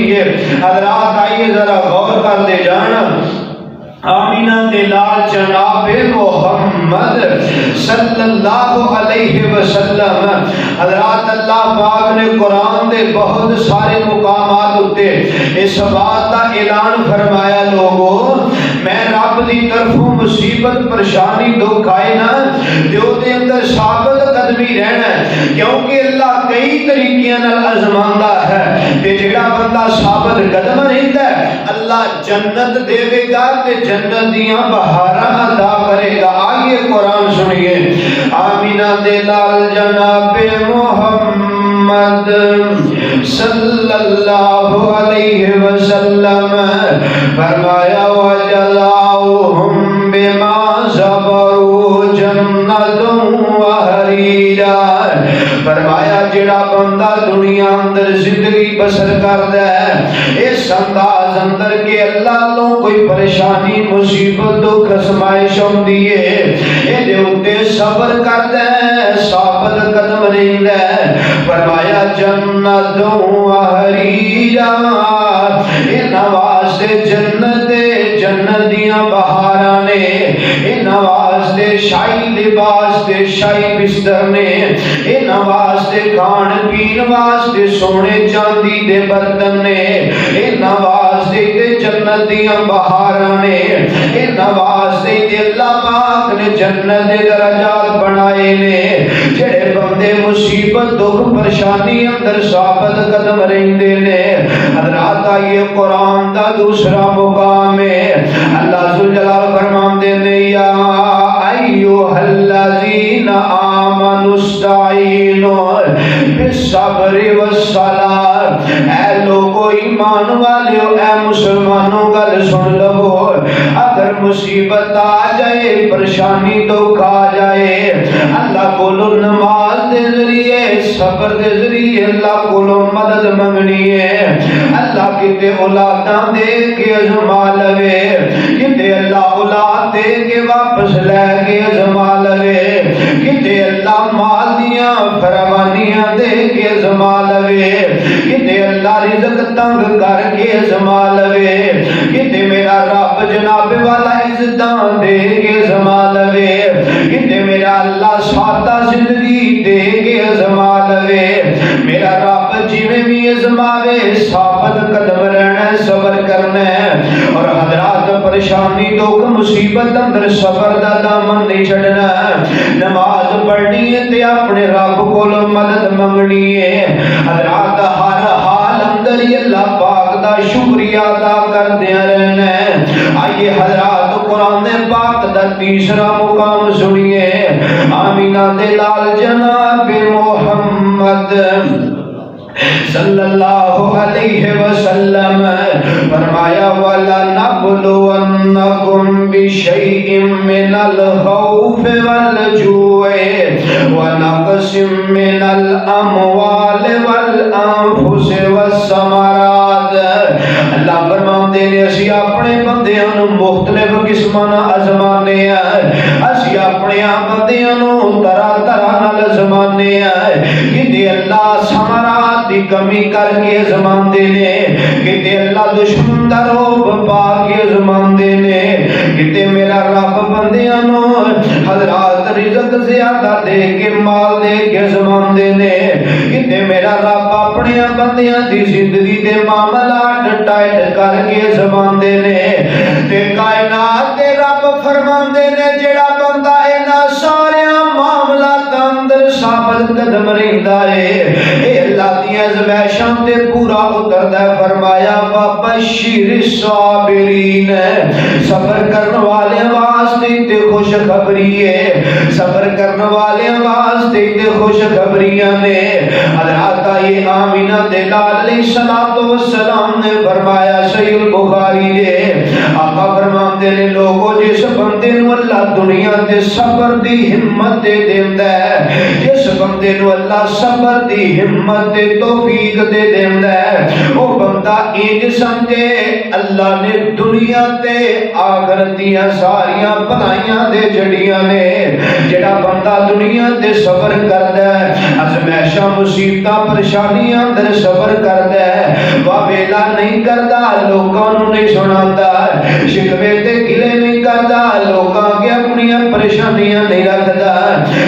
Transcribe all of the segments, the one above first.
سنیے حضرات، آئیے ذرا غور کر دے جانا۔ آمینہ دے لال جناب محمد صلی اللہ علیہ وسلم، حضرات اللہ پاک نے قرآن دے بہت سارے مقامات ہوتے اس بات کا اعلان فرمایا، لوگوں میں رب دی طرفوں مصیبت پریشانی دکھ آئے نا دیو دے اندر ثابت قدمی رہنا ہے، کیونکہ اللہ کئی طریقیاں نال آزماندا ہے تے جڑا بندہ ثابت قدم رہندا ہے اللہ جنت دے گا تے جنت دیاں بہاراں عطا کرے گا۔ آئیے قرآن سنیے۔ آمینہ دے لال جناب محمد صلی اللہ علیہ وسلم فرمایا وجزاؤہم بما صبروا جنت وحریرا، فرمایا جڑا بندہ دنیا اندر زندگی بسر کردا ہے اس انداز اندر کہ اللہ تو کوئی پریشانی مصیبت دکھ آزمائش ہوندی ہے اے دے اوتے صبر کردا ہے ثابت قدم رہندا ہے، فرمایا جنت وحریرا، انہاں واسطے جنت جنت دیاں بہاراں نے، انہاں واسطے شاہی لباس تے شاہی بستر نے، انہاں واسطے کھان پین واسطے سونے چاندی دے برتن نے، انہاں واسطے تے جنت دیاں بہاراں نے، انہاں واسطے تے اللہ پاک نے جنت دے درجات بنائے نے۔ جڑے بندے مصیبت دکھ پریشانی اندر ثابت قدم رہندے نے، حضرات آئیے قرآن دا دوسرا مقام ہے، اللہ ذوالجلال فرماندے نے یا ایھا الذین آمنوا استعینوا بالصبر والصلاۃ، اے لوگو ایمان والیو اے مسلمانوں گل سن لو، اگر مصیبت آ جائے پریشانی دکھ آ جائے اللہ کولو نماز دے ذریعے صبر دے ذریعے اللہ کولو مدد منگنی ہے، اللہ کتے اولاداں دے کے ازما لوے، کتے اللہ اولاد دے کے واپس لے کے ازما لوے، کتے اللہ مال دیاں فراوانیاں دے کے ازما لوے، کتے اللہ رزق تنگ کر کے ازما لوے، کتے میرا رب جناب والا عزتاں دے کے ازما لوے، کتے میرا اللہ سادہ زندگی دے کے ازما لوے، میرا رب جویں بھی ازماوے ثابت قدم رہنا ہے صبر کرنا ہے، اور حضرات پریشانی دکھ مصیبت اندر صبر دا دامن نہیں چھڑنا، نماز پڑھنی ہے تے اپنے رب کول مدد منگنی ہے، حضرات ہر حال اندر ہی اللہ پاک دا شکریہ ادا کردیاں رہنا ہے۔ آئیے حضرات قرآن پاک دا تیسرا مقام سنیے، آمینہ دے لال جناب محمد صلی اللہ علیہ وسلم فرمایا وَلَنَبْلُوَنَّكُمْ بِشَيْءٍ مِّنَ الْخَوْفِ وَالْجُوعِ وَنَقْصٍ مِّنَ الْأَمْوَالِ وَالْأَنفُسِ وَالثَّمَرَاتِ، اللہ فرماندے نے اسی اپنے بندیاں نو مختلف قسماں نال آزمانے ہیں، اسی اپنے بندیاں نو طرح طرح نال آزمانے ہیں، کہ اللہ ثمرات دی کمی کر کے آزماندے نے، کہ اللہ دشمن دا روب پا کے آزماندے نے، کہ میرا رب بندیاں نو حضرات رزق زیادہ دے کے مال دے کے آزماندے نے، کہ میرا رب اپنے بندیاں دی زندگی دے معاملات ٹائٹ کر کے آزماندے نے، تے کائنات دے رب فرماندے نے جڑا بندہ انہاں سارے معاملات اندر ثابت قدم رہندا ہے اے اللہ دی آزمائشاں تے پورا اتردا ہے، فرمایا وَبَشِّرِ الصَّابِرِينَ، صبر کرنے والے واسطے تے خوشخبری ہے، صبر کرنے والے واسطے تے خوشخبریاں نے۔ حضرات آئیے آمینہ دے لال علیہ السلام نے فرمایا صحیح البخاری دے آقا فرماندے نے لوگوں جس بندے نو اللہ دنیا تے صبر دی ہمت دے دیندا ہے، جس بندے نو اللہ صبر دی ہمت تے توفیق دے دیندا ہے او بندہ انج سمجھے اللہ نے دنیا تے آخرت دیاں ساریاں بھلائیاں دے جڑیاں نے جڑا بندہ دنیا تے صبر کردا ہے ازمائشاں مصیبتاں پریشانیاں اندر صبر کردا ہے واویلا نہیں کردا لوکاں نوں نہیں سناوندا شکوے تے گلے نہیں کردا لوکاں کے اپنی پریشانیاں نہیں رکھدا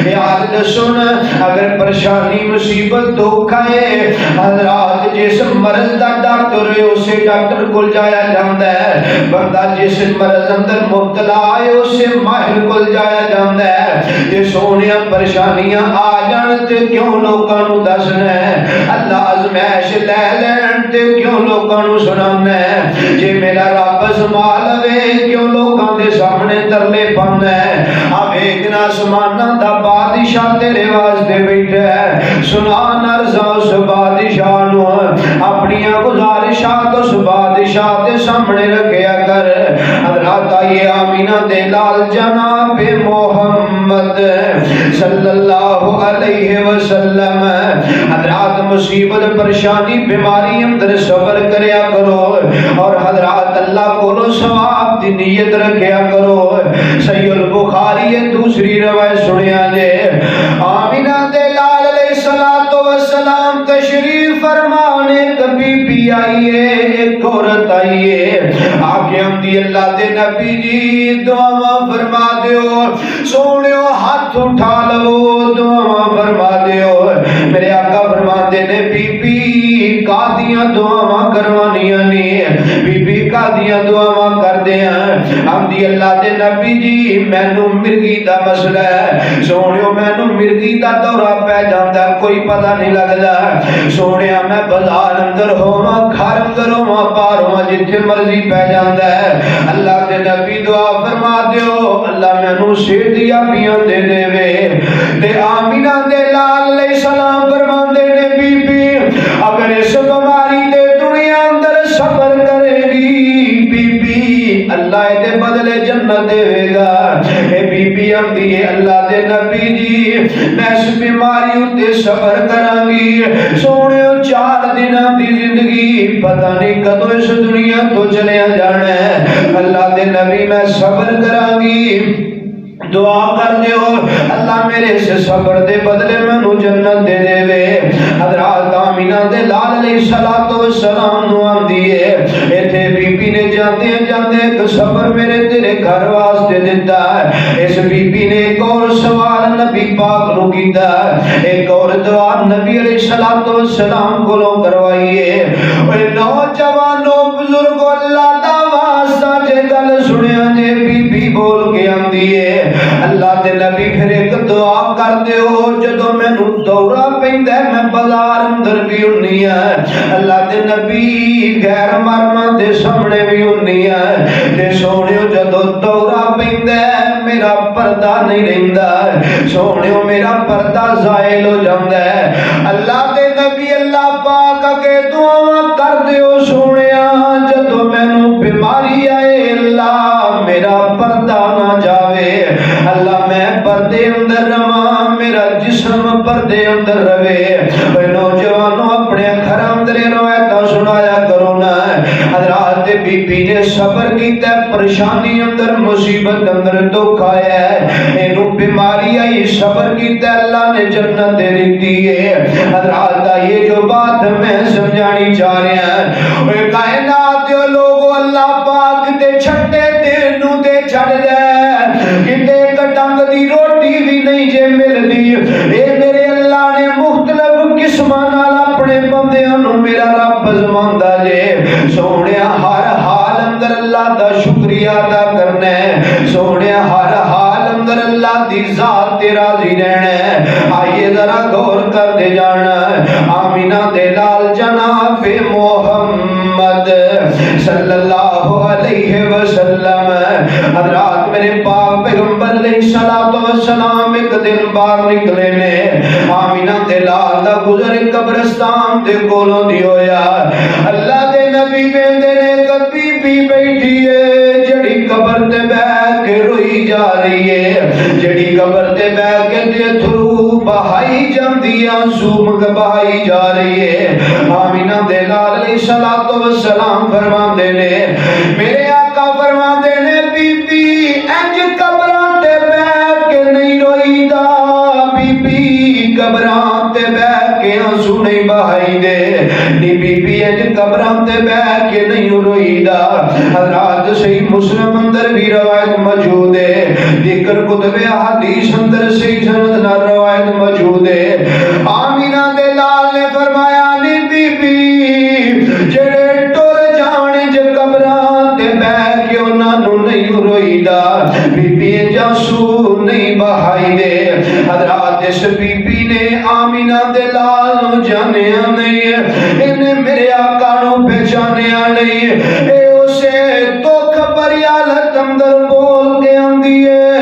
یاد سن اگر پریشانی مصیبت دکھ آئے حضرات جس مرض دا ڈاکٹر ہے اسے ڈاکٹر کول جایا جاندا ہے بندہ جس مرض اندر مبتلا ہے اسے ماہر کول جایا جاندا ہے جے سونیاں پریشانیاں آ جان تے کیوں لوکاں نوں دسنا ہے اللہ ازمائش لے لین تے کیوں لوکاں نوں سنانا ہے جے میرا رب سنبھال لوے کیوں لوکاں دے سامنے ترلے پاوندا ہے آ ویکھنا آسماناں دا بادشاہ تیرے واسطے بیٹھا ہے سنا نرزاں اس بادشاہ نو اپنی گزارشات اس بادشاہ دے سامنے رکھیا کر حضرات آئیے آمینہ دے لال جناب محمد صلی اللہ علیہ وسلم حضرات مصیبت پریشانی بیماری اندر صبر کریا کرو اور حضرات اللہ کو ثواب دی نیت رکھیا کرو صحیح البخاری دوسری روایت سنیا جے آمینہ دے لال علیہ السلام تشریف فرمانے کبھی بھی آئیے ایک عورت آئیے آگے ہم دی اللہ دے نبی جی دعا فرما دیو سونیو ہاتھ اٹھا لو دعا فرما دیو میرے آقا فرما دے نے بی بی قادیاں دعا کروانیاں نہیں بی بی قادیاں دعا کر دیا ہم دی اللہ دے نبی جی مینوں مرگی دا مسئلہ ہے سونیو مینوں مرگی دا دورہ پہ جاندا کوئی پتہ نہیں لگدا سونیا میں بازار اندر ہوواں گھر اندر ہوواں باہر ہوواں جتھے مرضی پہ جاندا ہے اللہ دے نبی دعا فرما دیو اللہ مینوں صحتیاں پیاں دے دے وے تے آمینہ دے لال علیہ السلام فرماندے نے بی بی اگر اس بیماری دے دنیا اندر صبر کرے گی بی بی اللہ دے بدلے جنت دے گا اے بی بی آندی اللہ دے نبی جی میں اس بیماری اتے صبر کراں گی سونیو 4 دناں دی زندگی پتہ نہیں کدوں اس دنیا تو چلیا جانا ہے اللہ دے نبی میں صبر کراں گی دعا کر دیو اللہ میرے سے صبر دے بدلے مینوں جنت دے دے وے حضرات آمینہ دے لال علیہ السلام نو آندی ہے ایتھے بی بی نے جاندے جاندے ایک صبر میرے تیرے گھر واسطے دتا ہے اس بی بی نے ایک اور سوال نبی پاک نو کیتا ایک اور دعا نبی علیہ السلام کو کروائیے اے نوجوانو بزرگو اللہ دا واسطہ جے گل سنیا جے بی بی بول کے آندی ہے اللہ دے نبی پھر ایک دعا کر دیو جدو مینوں دورہ پیندا ہے میں بازار اندر بھی ہونی ہے اللہ دے نبی غیر مرماں دے سامنے بھی ہونی ہے تے سونیو جدو دورہ پیندا ہے میرا پردہ نہیں رہندا سونیو میرا پردہ زائل ہو جاندا ہے اللہ دے نبی اللہ پاک اگے دعا کر دیو سونیا جدو مینوں بیماری آئے اللہ میرا پردہ نہ جاوے اللہ میں پردے اندر رواں میرا جسم پردے اندر رہے اے نوجوانوں اپنے گھر اندر روایتاں سنایا کرو نا حضرات بی بی نے صبر کیتا پریشانی اندر مصیبت اندر دکھ آیا ہے اینو بیماری آئی صبر کیتا اللہ نے جنت دے دیتی ہے حضرات یہ جو بات میں سمجھانی چاہ رہا ہے اے کائنات دے لوگو اللہ پاک تے چھٹے تینوں تے چھڑ دے کتے کٹنگ دی روٹی بھی نہیں جے مل دی اے میرے اللہ نے مختلف قسماں نال اپنے بندیاں نو میرا رب زماندا جے سونیا ہر حال اندر اللہ دا شکریہ ادا کرنا ہے سونیا ہر حال اندر اللہ دی ذات تے راضی رہنا ہے آئیے ذرا غور کر دے جانا آمینہ دے لال جناب محمد صلی اللہ علیہ وسلم حضرات میرے پاک پیغمبر علیہ السلام ایک دن باہر نکلے نے آمینہ دے لال دا گزر قبرستان دے کولوں دی ہویا اللہ دے نبی ویندے نے کبھی بھی بیٹھی ہے جڑی قبر تے بیٹھ کے روئی جا رہی ہے جڑی قبر تے بیٹھ کے تے تھرو بہائی جاندیاں معصوم بہائی جا رہی ہے۔ آمینہ دے لال علیہ السلام فرماندے نے، میرے آقا فرماندے نے بی بی انج قبراں تے بیٹھ کے نہیں روئی دا، بی بی قبراں تے بیٹھ کے آنسو نہیں بہائی دے، نی بی بی انج قبراں تے بیٹھ کے نہیں روئی دا۔ حضرات صحیح مسلم اندر بھی روایت موجود ہے، ذکر کتب حدیث اندر صحیح سند نہ روایت موجود ہے۔ آمینہ دے لال نے فرمایا نی بی بی جڑے ٹر جان ج قبراں تے بیٹھ کے انہاں نوں نہیں روئی دا، بی بی جاسو نہیں بہائی دے۔ حضرات اس بی بی نے آمینہ دے لال نو جانیا نہیں، انہیں میرے آقا نو پہچانیا نہیں، اے اسے دکھ بھری حالت اندر بول کے آندی ہے،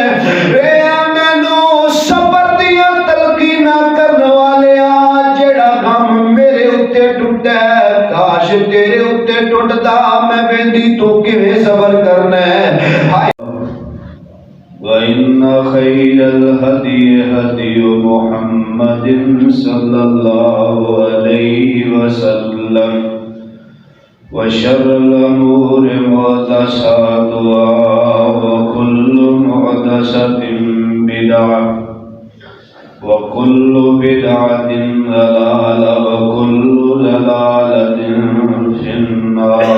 اے مینوں صبر دیاں تلقیناں کرن والیا، جڑا غم میرے اُتے ٹوٹا ہے کاش تیرے اُتے ٹوٹدا، میں ویندی تو کیویں صبر کرنا ہے۔ وَإِنَّ خَيْرَ الْهَدْيِ هَدْيُ مُحَمَّدٍ صَلَّى اللَّهُ عَلَيْهِ وَسَلَّمَ وَشَرَّ الْأُمُورِ مُحْدَثَاتُهَا وَكُلُّ مُحْدَثَةٍ بِدْعَةٌ وَكُلُّ بِدْعَةٍ ضَلَالَةٌ وَكُلُّ ضَلَالَةٍ فِي النَّارِ۔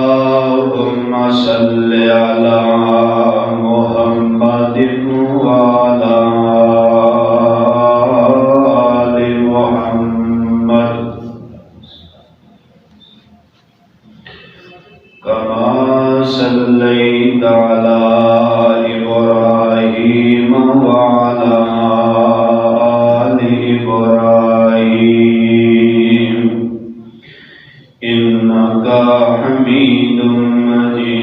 اللهم صل على محمد وعلى آل محمد كما صليت على إبراهيم وعلى آل إبراهيم إنك حميد مجيد۔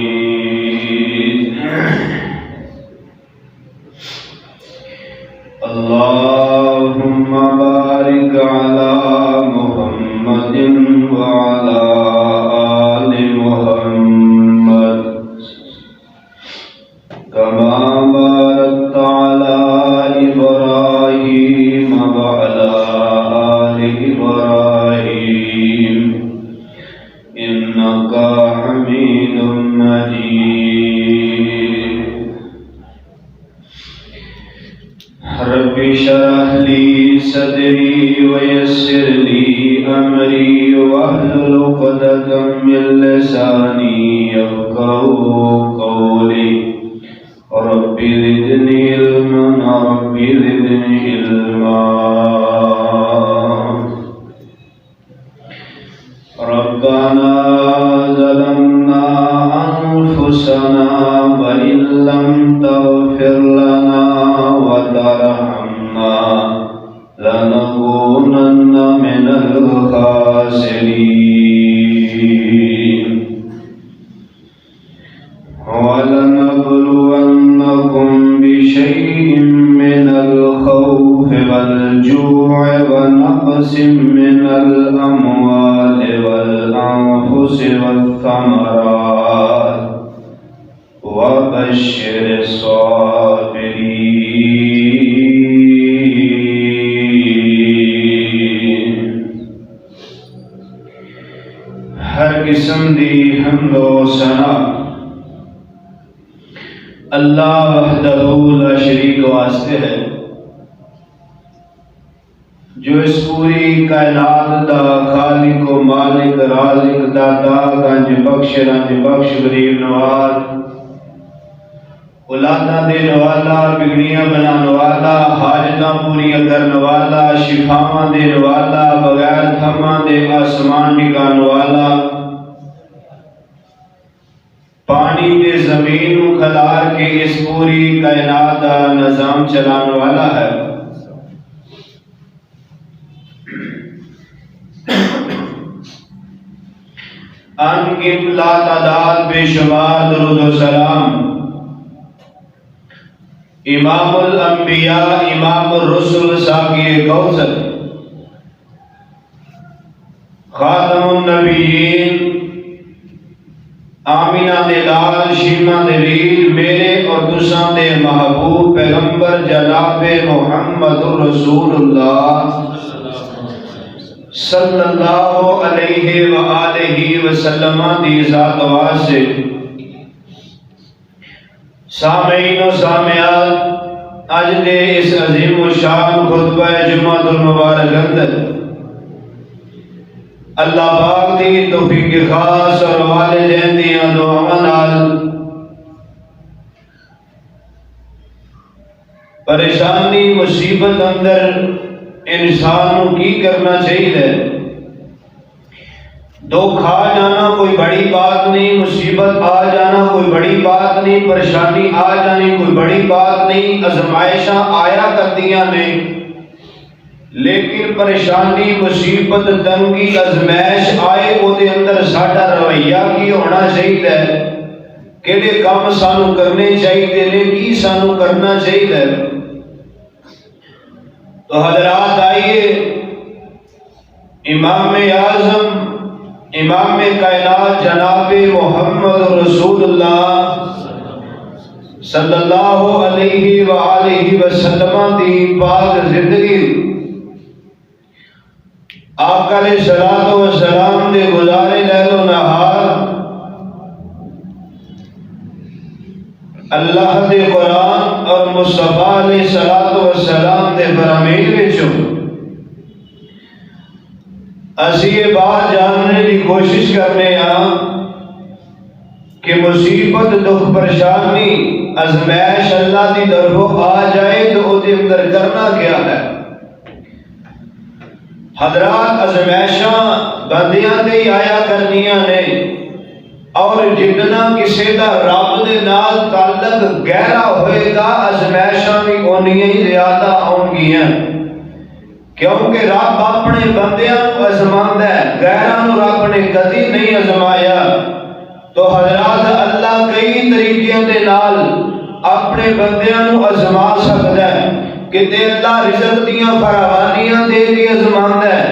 اللهم بارك على محمد وعلى آل محمد كما باركت على إبراهيم وعلى آل إبراهيم إنك حميد مجيد۔ رب اشرح لي صدري ويسر لي أمري واحلل عقدة من لساني يفقهوا قولي رب زدني علما رب زدني علما۔ ربنا ظلمنا أنفسنا وإن لم تغفر لنا وترحمنا لنكونن من الخاسرين۔ ولنبلونكم بشيء من الخوف والجوع ونقص من الأموال والأنفس والثمرات وبشر الصابرين۔ ہر قسم دی حمد و ثنا اللہ وحدہ لا شریک واسطے ہے، جو اس پوری کائنات دا خالق و مالک رازق داتا گنج بخش رنج بخش غریب نواز اولاداں دین والا بگڑیاں بنان والا حاجتاں پوریاں کرن والا شفاواں دین والا بغیر تھماں دے آسمان ٹکان والا پانی تے زمین نو کھلار کے اس پوری کائنات دا نظام چلان والا ہے۔ ان کی لا تعداد بے شمار درود و سلام امام الانبیاء امام الرسل ساقی کوثر خاتم النبیین آمینہ دے لال شیمہ دے ویر میرے اور تساں دے محبوب پیغمبر جناب محمد رسول اللہ صلی اللہ علیہ وآلہ وسلم دی ذات واسطے سامعین و سامعات اج دے اس عظیم و شان خطبہ جمعۃ المبارک اندر اللہ پاک دی توفیق خاص اور والدین دیاں دعاواں نال پریشانی مصیبت اندر انسان کو کی کرنا چاہیے؟ دکھ آ جانا کوئی بڑی بات نہیں، مصیبت آ جانا کوئی بڑی بات نہیں، پریشانی آ جانی کوئی بڑی بات نہیں، آزمائشاں آیا کردیاں نہیں، لیکن پریشانی مصیبت تنگی آزمائش آئے او دے اندر ساڈا رویہ کی ہونا چاہیے؟ کیڑے کام سانو کرنے چاہیے نے، کی سانو کرنا چاہیے؟ تو حضرات آئیے امام اعظم امام کائنات جناب محمد رسول اللہ صلی اللہ علیہ وآلہ وسلم دی پاک زندگی آقا علیہ الصلوۃ والسلام دے گزارے لیل و نہار اللہ دے قرآن اور مصطفیٰ علیہ الصلوۃ والسلام دے برامین وچوں اسی یہ بات جاننے کی کوشش کرنے ہاں کہ مصیبت دکھ پریشانی آزمائش اللہ دی طرفوں آ جائے تو او دے اندر کرنا کیا ہے؟ حضرات آزمائشاں بندیاں دے آیا کرنیاں نے، اور جتنا کسی دا رب دے نال تعلق گہرا ہوئے گا آزمائشاں بھی اونیاں ہی زیادہ آن گیاں، کیونکہ رب اپنے بندیاں کو آزماندا ہے، غیراں نو رب نے کدی نہیں آزمایا۔ تو حضرات اللہ کئی طریقیاں دے نال اپنے بندیاں نو آزما سکدا ہے، کتے اللہ رزق دیاں فراوانیاں دے کے آزماندا ہے،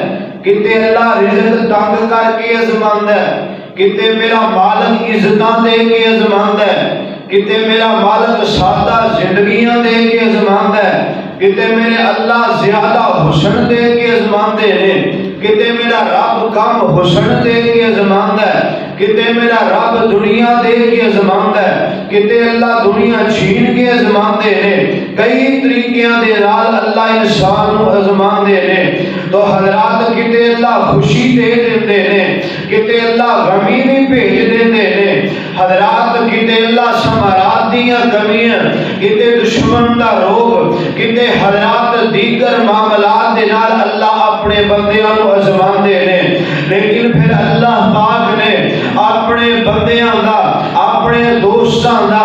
کتے اللہ رزق تنگ کر کے آزماندا ہے، کتے میرا مالک عزتاں دے کے آزماندا ہے، کتے میرا مالک سادہ زندگیاں دے کے آزماندا ہے، کتے میرے اللہ زیادہ حسن دے کے آزماندے نے، کتے میرا رب کم حسن دے کے آزماندا ہے، کتے میرا رب دنیا دے کے آزماندا ہے، کتے اللہ دنیا چھین کے آزماندے نے، کئی طریقیاں دے نال اللہ انسان کو آزماندے نے۔ تو حضرات کتے اللہ خوشی دے دیندے نے، کتے اللہ غمی بھی بھیج دیندے نے، حضرات کتے اللہ ثمرات دیاں کمیاں، کتے دشمن دا روگ، کتے حضرات دیگر معاملات دے نال اللہ اپنے بندیاں کو آزماندے نے، لیکن پھر اللہ پاک نے اپنے بندیاں دا، اپنے دوستاں دا،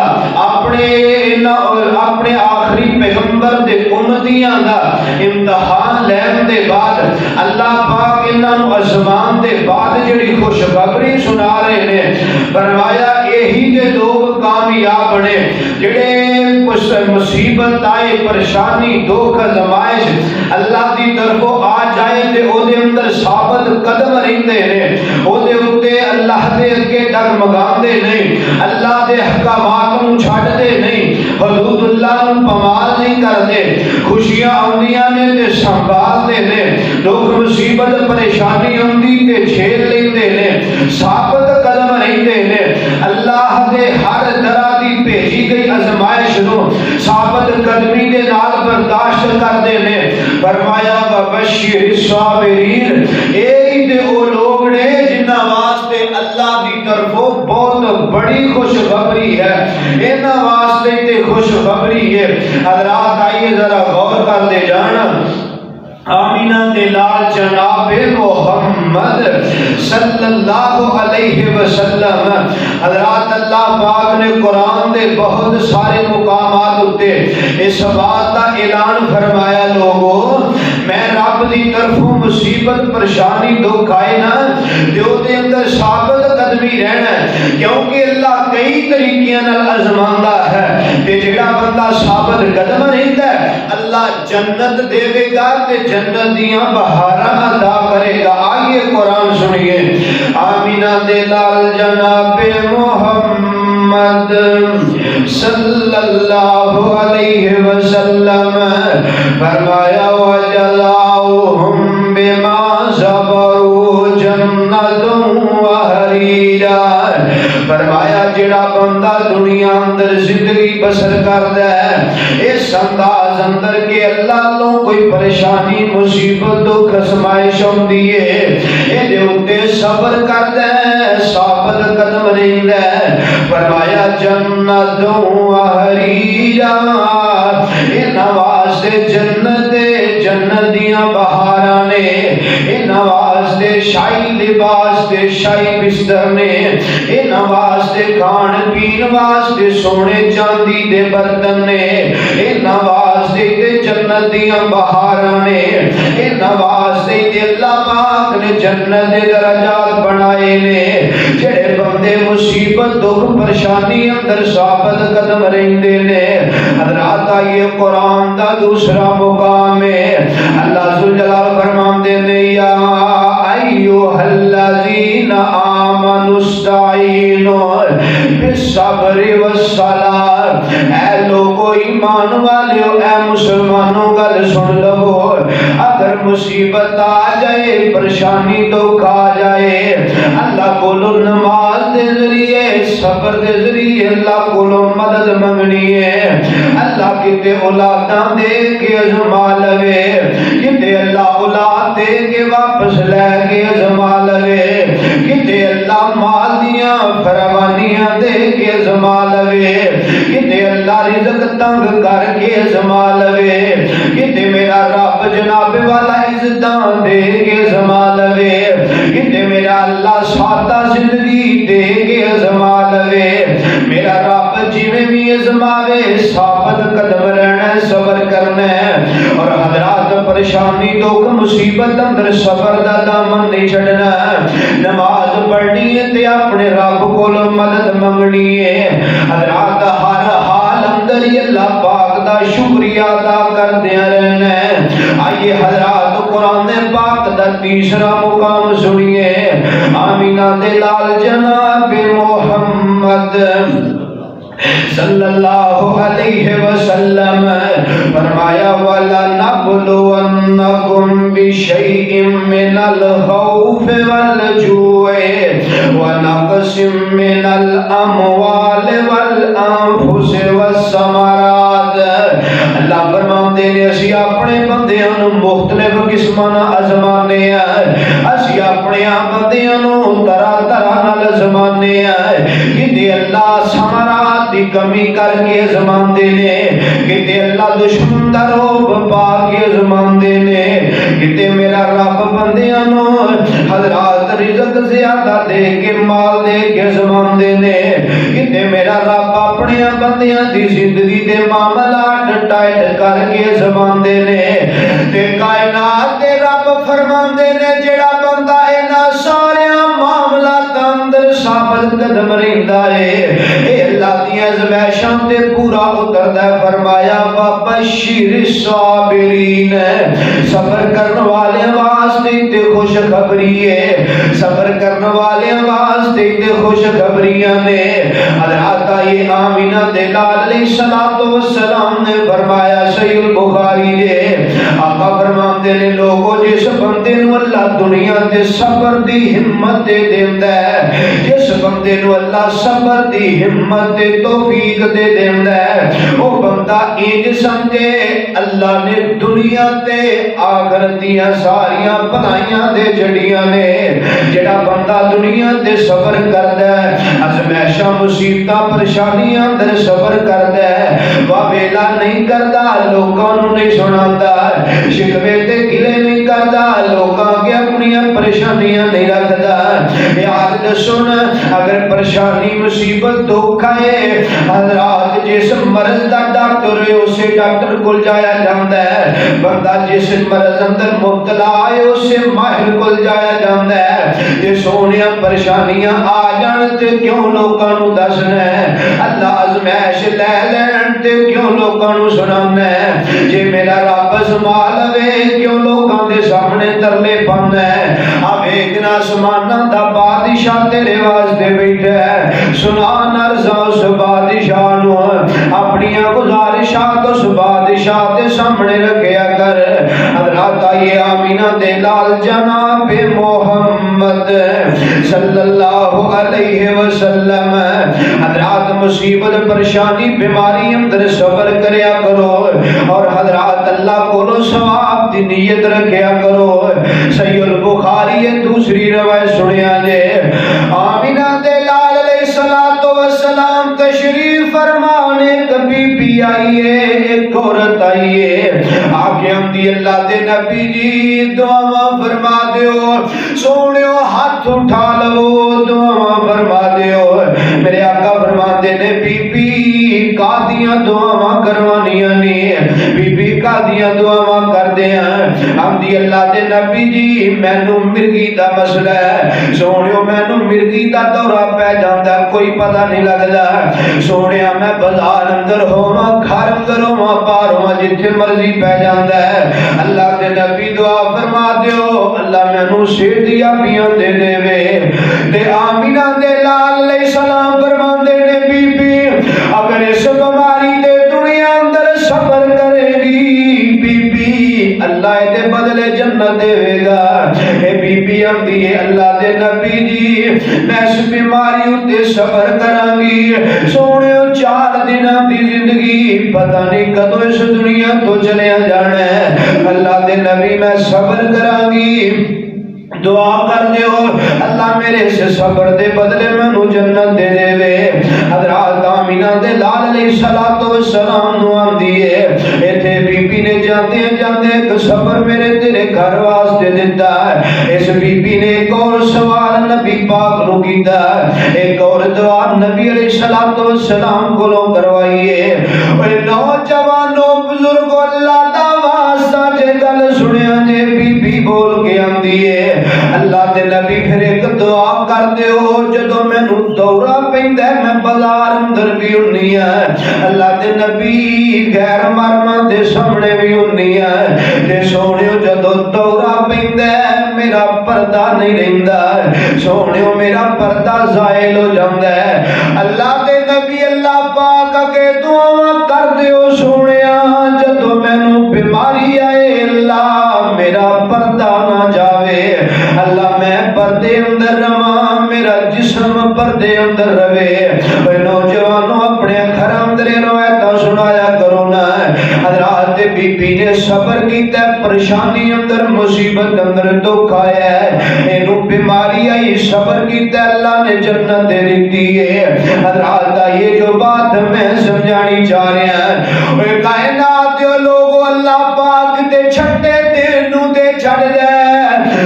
اپنے آخری پیغمبر دے امتیاں دا امتحان لین دے بعد اللہ پاک انہاں نو آزمان دے بعد جڑی خوشخبری سنا رہے نے، فرمایا یہی دے لوگ کامیاب نے جڑے مصیبت آئے، پریشانی، دکھ، آزمائش اللہ دی طرفوں آ جائے تے او دے اندر ثابت قدم رہندے نے، او دے اوتے اللہ دے اگے ڈگمگاندے نہیں، اللہ دے احکامات نوں چھڈدے نہیں، حدود اللہ نوں پامال نہیں کردے، خوشیاں آندیاں نے تے سنبھالدے نے، دکھ مصیبت پریشانی آندی تے جھیل لیندے نے، ثابت قدم رہندے نے، اللہ دے ہر طرح دی بھیجی گئی آزمائش نو ثابت قدمی دے نال برداشت کردے نے۔ فرمایا وبشر الصابرین، اے تے او لوگ نے جنہاں واسطے اللہ دی طرفوں بہت بڑی خوشخبری ہے، انہاں واسطے تے خوشخبری ہے۔ حضرات آئیے ذرا غور کر دے جانا، آمینہ دے لال جناب محمد صلی اللہ علیہ وسلم، حضرات اللہ پاک نے قرآن دے بہت سارے مقامات ہوتے اس بات کا اعلان فرمایا، لوگوں میں رب دی طرفوں مصیبت پریشانی دکھ آئے نا جو دے اندر ثابت قدمی رہنا ہے، کیونکہ اللہ کئی طریقیاں نال آزماندا ہے تے جڑا بندہ ثابت قدم رہندا ہے اللہ جنت دے گا تے جنت دیاں بہاراں عطا کرے گا. آئیے قرآن سنیے. آمینہ دے لال جناب محمد صلی اللہ علیہ وسلم فرمایا وجزاؤہم بما صبروا جنت وحریرا. فرمایا جڑا بندہ دنیا اندر زندگی بسر کردا ہے اس انداز اندر کہ اللہ تو کوئی پریشانی مصیبت دکھ آزمائش ہوندی ہے اے دے اوتے صبر کردا ہے ثابت قدم رہندا ہے. فرمایا جنت وحریرا انہاں واسطے جنت دیاں بہاراں نے انہاں واسطے شاہی لباس تے شاہی بستر نے انہاں واسطے کھان پین واسطے سونے چاندی دے برتن نے انہاں واسطے تے جنت دیاں بہاراں نے انہاں واسطے تے اللہ پاک نے جنت دے درجات بنائے نے. جڑے بندے مصیبت دکھ پریشانی اندر ثابت قدم رہندے نے. حضرات یہ قرآن دا دوسرا مقام ہے. اللہ ذوالجلال فرماندے نے یا ایھا الذین آمنوا استعینوا بالصبر والصلاۃ. اے لوگو ایمان والیو اے مسلمانوں گل سن لو. اگر مصیبت آ جائے پریشانی دکھ آ جائے اللہ کو نماز دے ذریعے صبر دے ذریعے اللہ کو مدد منگنی ہے. اللہ کتے اولاداں دے کے ازما لوے کتے اللہ اولاد دے کے واپس لے کے ازما لوے کتے اللہ مال دیاں فراوانیاں دے کے ازما لوے کتے اللہ رزق تنگ کر کے ازما لوے کتے میرا رب جناب والا عزتاں دے کے ازما لوے کتے میرا اللہ سادہ زندگی دے کے ازما لوے. میرا رب جیویں بھی ازماوے ثابت قدم رہنا ہے صبر کرنا ہے. اور حضرات پریشانی دکھ مصیبت اندر صبر دا دامن نہیں چھڑنا. نماز پڑھنی ہے تے اپنے رب کو مدد منگنی ہے. حضرات ہر حال اندر ہی اللہ پاک دا شکریہ ادا کردے رہنا ہے. آئیے حضرات قرآن پاک دا تیسرا مقام سنیے. آمینہ دے لال جناب محمد صلی اللہ علیہ وسلم فرمایا وَلَنَبْلُوَنَّكُمْ بِشَيْءٍ مِّنَ الْخَوْفِ وَالْجُوعِ وَنَقْصٍ مِّنَ الْأَمْوَالِ وَالْأَنفُسِ وَالثَّمَرَاتِ. اللہ فرماندے نے اسی اپنے بندیاں نوں مختلف قسماں نال ازمانے ہیں. اسی اپنے بندیاں نوں طرح طرح نال ازمانے ہیں. کہ اللہ ثمرات دی کمی کر کے ازماندے نے کہ اللہ دشمن دا روب پا کے ازماندے نے کہ میرا رب بندیاں نوں حضرات رزق زیادہ دے کے مال دے کے ازماندے نے کہ میرا رب اپنے بندیاں دی زندگی دے معاملات ٹائٹ کر کے ازماندے نے. تے کائنات دے رب فرماندے نے جڑا بندہ انہاں سارے معاملات اندر ثابت قدم رہندا ہے اے اللہ دی ازمائشاں تے پورا اتردا ہے. فرمایا وبشر الصابرین. صبر کرنے والے واسطے تے خوشخبری ہے. صبر کرنے والے واسطے تے خوشخبریاں نے. حضرات یہ آمینہ دے لال علیہ الصلوۃ والسلام نے فرمایا صحیح البخاری ہے. آقا فرماندے نے لوگوں جس بندے نو اللہ دنیا تے صبر دی ہمت دے دیندا ہے جس بندے نو اللہ صبر دی ہمت دے توفیق دے دیندا ہے او بندہ انج سمجھے اللہ نے دنیا تے آخرت دیاں ساریاں بھلائیاں دے جڑیاں نے. جڑا بندہ دنیا تے صبر کردا ہے ازمائشاں مصیبتاں پریشانیاں اندر صبر کردا ہے واویلا نہیں کردا لوکاں نوں نہیں سناوندا شکوے تے گلے نہیں کردا لوکاں کے اپنی اپنی پریشانیاں نہیں رکھدا. یاد سن اگر پریشانی مصیبت دکھ ہے حضرات جس مرض دا ڈاکٹر ہے اسے ڈاکٹر کول جایا جاندا ہے. بندہ جس مرض اندر مبتلا ہے اسے ماہر کول جایا جاندا ہے. جے سونیا پریشانیاں آ جان تے کیوں لوکاں نوں دسنا ہے؟ اللہ ازمائش لے لین تے کیوں لوکاں نوں سنانا ہے؟ جے میرا رب سما لوے کیوں لوکاں دے سامنے ترلے پانا ہے؟ آ ویکھنا آسماناں دا بادشاہ تیرے واسطے بیٹھا ہے. سنا نرزاں اس بادشاہ نو اپنی گزارشات اس بادشاہ دے سامنے رکھیا کر. حضرات آئیے آمینہ دے لال جناب محمد صلی اللہ علیہ وسلم. حضرات مصیبت پریشانی بیماری اندر صبر کریا کرو اور حضرات اللہ کو ثواب دی نیت رکھیا کرو. صحیح البخاری دوسری روایت سنیا جے آمینہ دے لال علیہ السلام تشریف فرمانے کبھی بھی آئیے ایک عورت آئیے آگے ہم دی اللہ دے نبی جی دعا فرما دیو. سونیو ہاتھ اٹھا لو دعا فرما دیو. میرے آقا فرما دے نے بی بی قادیاں دعا کروانیاں نہیں بی بی قادیاں دعا کر دیا. ہم دی اللہ دے نبی جی مینوں مرگی دا مسئلہ ہے. سونیو مینوں مرگی دا دورہ پہ جاندا کوئی پتہ نہیں لگدا. سونیا میں بازار اندر ہوواں گھر اندر ہوواں باہر ہوواں جتھے مرضی پہ جاندا ہے. اللہ دے نبی دعا فرما دیو اللہ مینوں صحتیاں پیاں دے دے وے. تے آمینہ دے لال علیہ السلام فرما دے نے بی بی اگر اس بیماری دے دنیا اندر صبر کرے گی بی بی اللہ دے بدلے جنت دے گا. اے بی بی آندی اللہ دے نبی جی میں اس بیماری اتے صبر کراں گی. سونیو 4 دناں دی زندگی پتہ نہیں کدوں اس دنیا تو چلیا جانا ہے. اللہ دے نبی میں صبر کراں گی. دعا کر دیو اللہ میرے سے صبر دے بدلے مینوں جنت دے دے وے. حضرات آمینہ دے لال علیہ السلام نو آندی ہے ایتھے بی بی نے جاندے جاندے ایک صبر میرے تیرے گھر واسطے دتا ہے. اس بی بی نے ایک اور سوال نبی پاک نو کیتا ہے. ایک اور دعا نبی علیہ السلام کو کروائیے. اے نوجوانو بزرگو اللہ دا واسطہ جے گل سنیا جے بی بی بول کے آندی ہے اللہ دے نبی پھر ایک دعا کر دیو جدو مینوں دورہ پیندا ہے میں بازار اندر بھی ہونی ہے. اللہ دے نبی غیر محرم دے سامنے بھی ہونی ہے. تے سونیو جدو دورہ پیندا ہے میرا پردہ نہیں رہندا. سونیو میرا پردہ زائل ہو جاندا ہے. اللہ دے نبی اللہ پاک اگے دعا کر دیو سونیا جدو مینوں بیماری آئے اللہ میرا پردہ نہ جاوے. اللہ میں پردے اندر رواں میرا جسم پردے اندر رہے. اے نوجوانوں اپنے گھر اندر روایتاں سنایا کرو نا. حضرات بی بی نے صبر کیتا پریشانی اندر مصیبت اندر دکھ آیا ہے اینو بیماری آئی صبر کیتا اللہ نے جنت دے دیتی ہے. حضرات یہ جو بات میں سمجھانی چاہ رہے ہیں اے کائنات دے لوگو اللہ پاک تے چھٹے تینوں تے چھڑ دے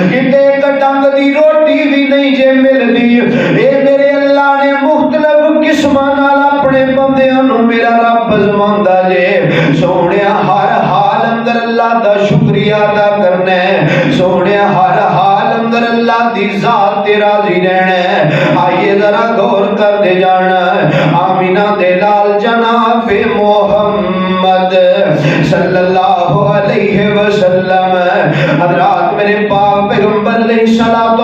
کتے کٹنگ دی روٹی بھی نہیں جے مل دی. اے میرے اللہ نے مختلف قسماں نال اپنے بندیاں نو میرا رب زماندا جے. سونیا ہر حال اندر اللہ دا شکریہ ادا کرنا ہے. سونیا ہر حال اندر اللہ دی ذات تے راضی رہنا ہے. آئیے ذرا غور کر دے جانا. آمینہ دے لال جناب محمد صلی اللہ علیہ وسلم. حضرات میرے پاک پیغمبر علیہ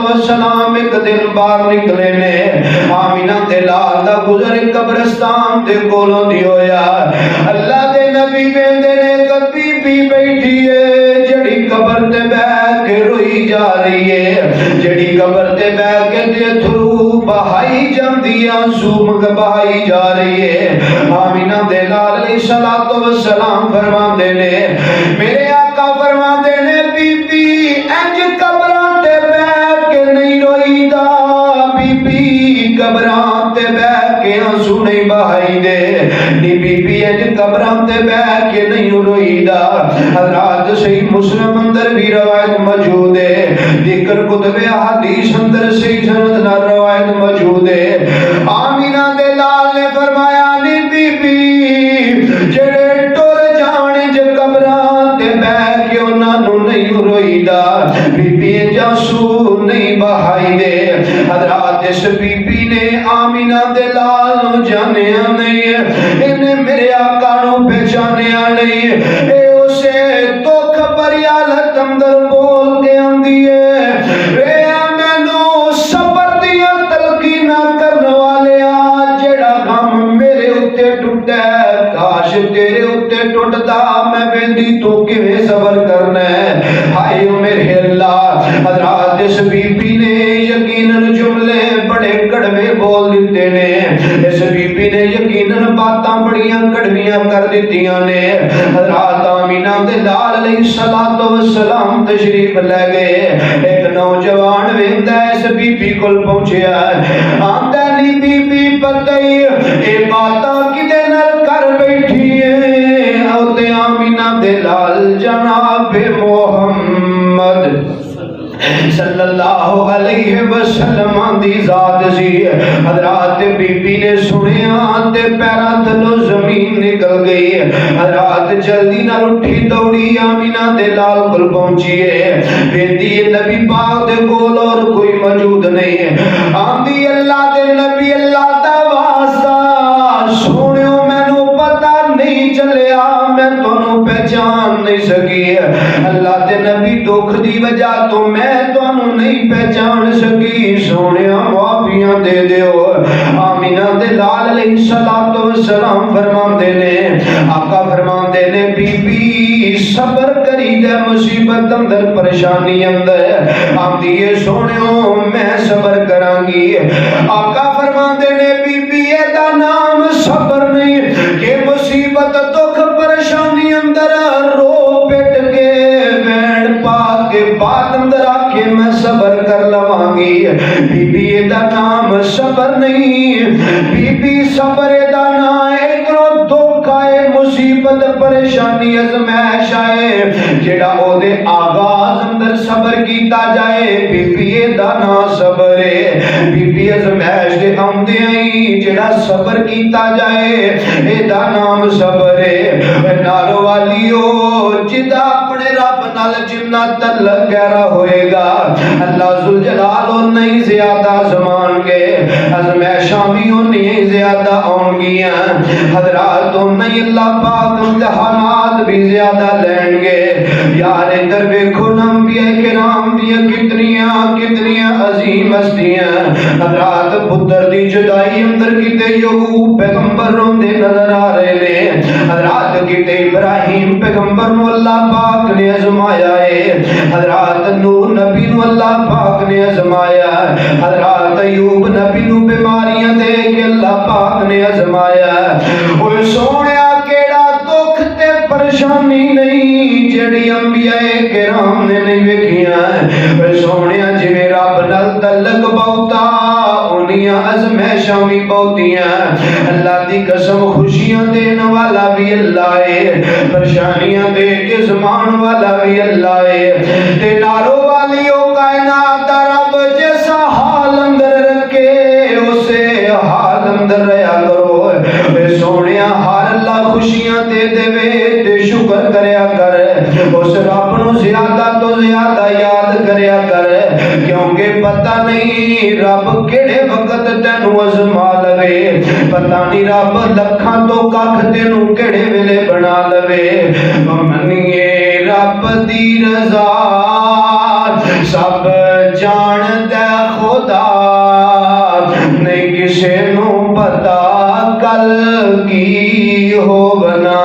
السلام ایک دن باہر نکلے نے. آمینہ دے لال دا گزر قبرستان دے کولوں دی ہویا. اللہ دے نبی ویندے نے کبھی بھی بیٹھی ہے جڑی قبر تے بیٹھ کے روئی جا رہی ہے. جڑی قبر تے بیٹھ کے تے تھرو بہائی جاندی آنسو بہائی جا رہی ہے. آمینہ دے لال علیہ السلام فرماندے نے میرے آقا فرماندے نے بی بی انج قبراں تے بیٹھ کے نہیں روئی دا. بی قبراں تے بیٹھ کے آنسو نہیں بہائی دے. نی بی بی انج قبراں تے تے بہ کے نہیں روئیدا حضرات صحیح مسلم اندر بھی روایت موجود ہے ذکر کتب حدیث اندر صحیح سند نہ روایت موجود ہے آمینہ دے لال نے فرمایا نی بی بی جڑے ٹر جان ج قبراں تے بہ کے انہاں نوں نہیں روئیدا بی بی جاسو نہیں بہائی دے حضرات اس بی بی نے آمینہ دے لال نو جانیا نہیں انہیں میرے آقا نو پہچانیا نہیں اے اسے دکھ بھری حالت اندر بول کے آندی ہے اے مینوں صبر دیا تلقیناں کرن والیا جڑا غم میرے اُتے ٹوٹا ہے کاش تیرے اُتے ٹوٹدا میں ویندی تو کیویں صبر کرنا ہے ہائے میرے اللہ حضرات اس بی بی نے یقیناً جملے بڑے کڑوے بول دیتے نے اس بی بی نے یقیناً باتاں بڑیاں کڑویاں کر دیتیاں نے حضرات آمینہ دے لال علیہ السلام تشریف لے گئے ایک نوجوان ویندا اس بی بی کول پہنچیا آندا نہیں بی بی پتہ ہی اے باتاں کدے نال کر بیٹھی ہے او تے آمینہ دے لال جناب محمد صلی اللہ علیہ وسلم دی ذات سی حضرات بی بی نے سنیا تے پیراں تھلوں زمین نکل گئی حضرات جلدی نال اٹھی دوڑی آمینہ دے لال کول پہنچی ہے ویندی نبی پاک دے کول اور کوئی موجود نہیں ہے آندی اللہ دے نبی اللہ دا واسطہ سونیو مینوں پتہ نہیں چلیا میں تانوں پہچان نہیں سکی اللہ دے نبی دکھ دی وجہ تو میں تانوں نہیں پہچان سکی سونیا معافیاں دے دیو آمینہ دے لال علیہ السلام فرماندے نے آقا فرماندے نے بی بی صبر کری دے مصیبت اندر پریشانی اندر آندی ہے سونیو میں صبر کران گی آقا فرماندے نے بی بی دا نام صبر نہیں کہ مصیبت دکھ پریشانی اندر رو پٹ کے وین پا کے بات اندر آکے میں صبر کر لواں گی بی بی دا نام صبر نہیں بی بی صبر دا نام ادھروں دکھ آئے مصیبت پریشانی ازمائش آئے جڑا او دے آغاز اندر صبر کیتا جائے بی بی دا نام صبر ہے بی بی ازمائش دے آمدے آئی جڑا صبر کیتا جائے اے دا نام صبر ہے نارو والیو جدا اپنے رب نال جنہ تعلق گہرا ہوئے گا اللہ ذوالجلال نہیں زیادہ زمان گے ازمائشاں بھی نہیں زیادہ آن گیا حضرات نہیں اللہ پاک امتحانات بھی زیادہ لین گے یار ادھر دیکھو انبیاء کرام دیا کتنیاں عظیم ہستیاں حضرات پتر دی جدائی اندر کتے یعقوب پیغمبر روندے نظر آ رہے نے حضرات کتے ابراہیم پیغمبر نو اللہ پاک نے ازمایا ہے حضرات نوح نبی نو اللہ پاک نے ازمایا ہے حضرات ایوب نبی نو بیماریاں دے کے اللہ پاک نے ازمایا ہے اوہ سونیا کیڑا دکھ تے پریشانی نہیں جڑی انبیاء کرام نے نہیں ویکھیاں اوہ سونیا جویں رب نال تعلق بہتا انیاں ازمائشاں بھی بہتیاں اللہ دی قسم خوشیاں دین والا بھی اللہ ہے پریشانیاں دے کے زمان والا بھی اللہ ہے تے نارو والیو کائنات رب جیسا حال اندر رکھے اسے حال اندر رہا کرو اے سونیا ہر اللہ خوشیاں دے دے وے تے شکر کریا کر اس رب نو زیادہ تو زیادہ یاد کریا کر کیونکہ پتہ نہیں رب کیڑے وقت تینو ازما لوے پتہ نہیں رب لکھاں تو ککھ تینو کیڑے ویلے بنا لوے منیے رب دی رضا سب جاندے خدا نہیں کسے نو پتہ کل کی ہو بنا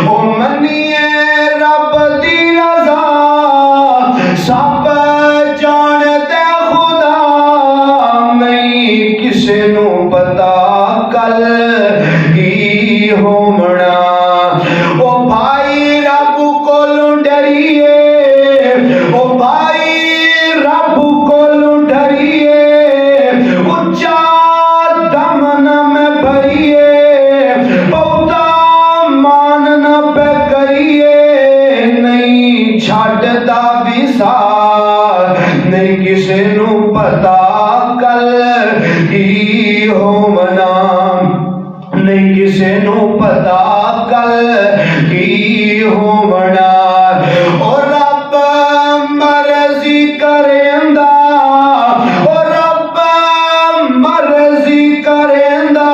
او منیے رب دی رضا سب جاندے خدا نہیں کسے نو پتہ کل کی ہو بنا او بھائی رب کولوں ڈریے ہٹدا وصال نہیں کسے نو پتا کل کی ہونا نہیں کسے نو پتا کل کی ہونا اور رب مرضی کریندا اور رب مرضی کریندا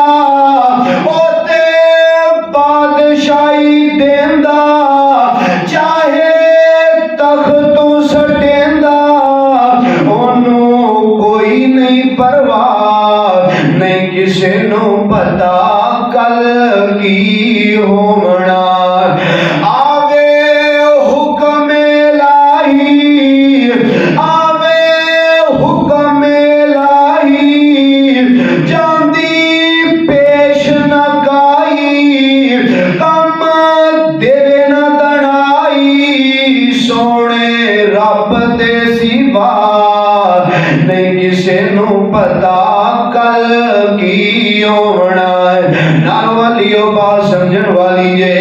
او تے بادشاہی دیندا چاہے تختوں سٹیندا اونوں کوئی نہیں پرواہ نہیں کسے نو پتا کل کی ہونا آوے حکم الہی آوے حکم الہی جاندی پیش نہ کائی کم دے نہ دڑائی سونے رب دے سوا نہیں کسے نو پتا کل کی ہونا ناروالیو بات سمجھن والی جے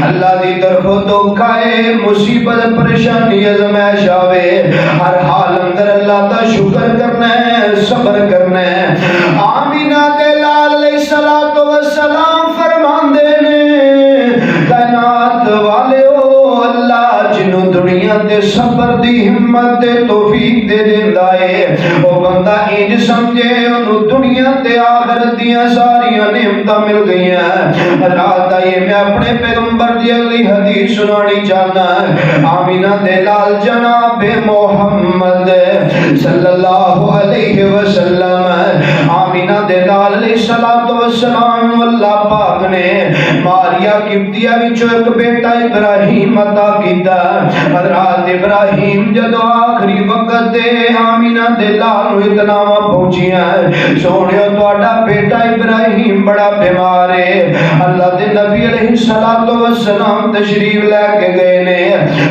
اللہ دی طرف تو کھائے مصیبت پریشانی ازمائش آوے ہر حال اندر اللہ دا شکر کرنا ہے صبر کرنا ہے آمینہ دے لال علیہ السلام فرمان دینے کائنات والے ہو اللہ جنہوں دنیا دے صبر دی ہمت دے توفیق دے دیندہ ہے وہ بندہ انج سمجھے انہوں دنیا دے آخرت دیاں ساریاں نعمتاں مل گئی ہیں رات آئیے میں اپنے پیغمبر دی اگلی حدیث سنانی چاہنا ہے آمینہ دے لال جناب محمد صلی اللہ علیہ وسلم آمینہ دے لال علیہ السلام اللہ پاک نے ماریا قبطیہ وچوں ایک بیٹا ابراہیم عطا کیتا حضرات ابراہیم جدو آخری وقت دے آمینہ دے لال نو اطلاع پہنچیاں سونیو تواڈا بیٹا ابراہیم بڑا بیمار ہے اللہ دے نبی علیہ السلام تشریف لے کے گئے نے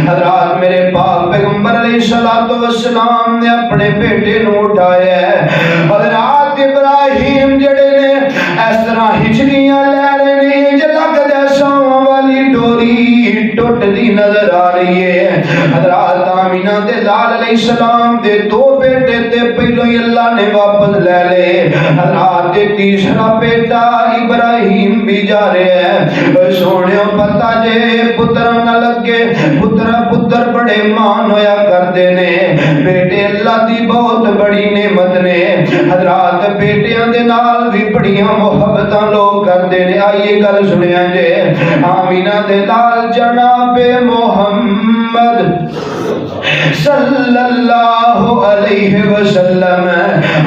حضرات میرے پاک پیغمبر علیہ السلام نے اپنے بیٹے نو اٹھایا ہے حضرات ابراہیم جڑے نے اس طرح ہچکیاں لے رہے نے جلک جیسا والی ڈوری ٹوٹ دی نظر آ رہی ہے حضرات آمینہ دے لال علیہ السلام دے دو بیٹے تے پہلو ہی اللہ نے واپس لے لے حضرات دے تیسرا بیٹا ابراہیم بھی جا رہے ہیں سونے پتا جے پتر نہ لگے پتر بڑے مان ہویا کرتے نے بیٹے اللہ دی بہت بڑی نعمت نے حضرات بیٹیاں دے نال بھی بڑیاں محبتاں لوگ کرتے نے آئیے گل سنیا جے آمینہ دے لال جناب محمد صلی اللہ علیہ وسلم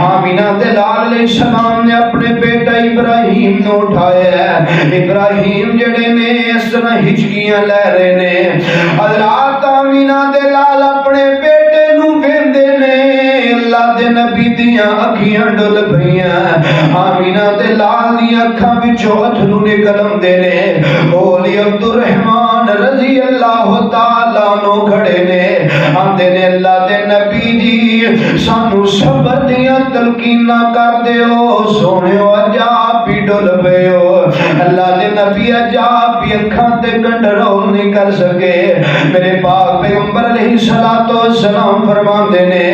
آمینہ دے لال علیہ السلام نے اپنے بیٹا ابراہیم نو اٹھایا ہے ابراہیم جڑے نے اس طرح ہچکیاں لے رہے نے حضرات آمینہ دے لال اپنے بیٹے نو ویندے نے اللہ دے نبی دیاں اکھیاں ڈل پئیاں آمینہ دے لال دیاں اکھاں وچوں اتھرو نکل آندے نے بولی عبد الرحمن رضی اللہ تعالیٰ عنہ کھڑے نے آندے نے اللہ دے نبی جی سانو صبر دیاں تلقیناں کر دیو سونیو عجاب بھی ڈل پیو اللہ دے نبی عجاب بھی اکھاں تے کنٹرول نہیں کر سکے میرے پاک پیغمبر علیہ السلام فرماندے نے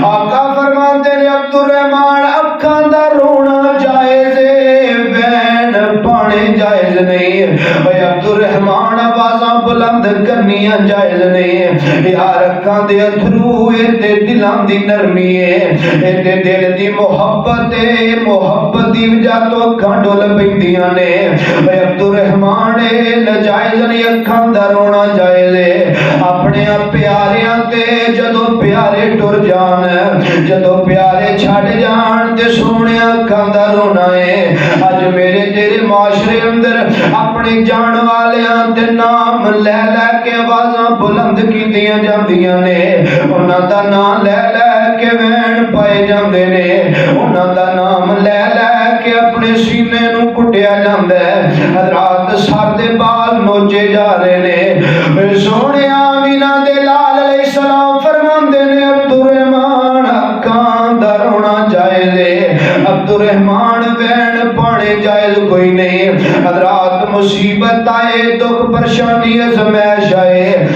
آقا فرماندے نے عبد الرحمن اکھاں دا رونا جائز ہے وین پانے جائز نہیں اے عبد الرحمن آوازاں بلند کرنیاں جائز نہیں یار اکھاں دے اتھرو تے دلاں دی نرمی ہے تے دل دی محبت ہے محبت دی وجہ تو اکھاں ڈول پیندیاں نے اے عبد الرحمن ناجائز نہیں اکھاں دا رونا جائز ہے اپنے پیاریاں تے جدو پیارے ٹر جان جدو پیارے چھڑ جان تے سونے اکھاں دا رونا ہے اج میرے تیرے معاشرے اندر اپنی جان والیاں تے نام لے لے کے آوازاں بلند کیتیاں جاندیاں نے انہاں دا نام لے لے کے وین پائے جاندے نے انہاں دا نام لے لے کے اپنے سینے نو کٹیا جاندا ہے حضرات سر دے بال نوچے جا رہے نے سونے آمینہ دے لال علیہ السلام فرماندے نے عبد الرحمن اکھاں دا رونا جائز ہے عبد الرحمن وین پانے جائز کوئی نہیں حضرات مصیبت آئے دکھ پریشانی ازمائش آئے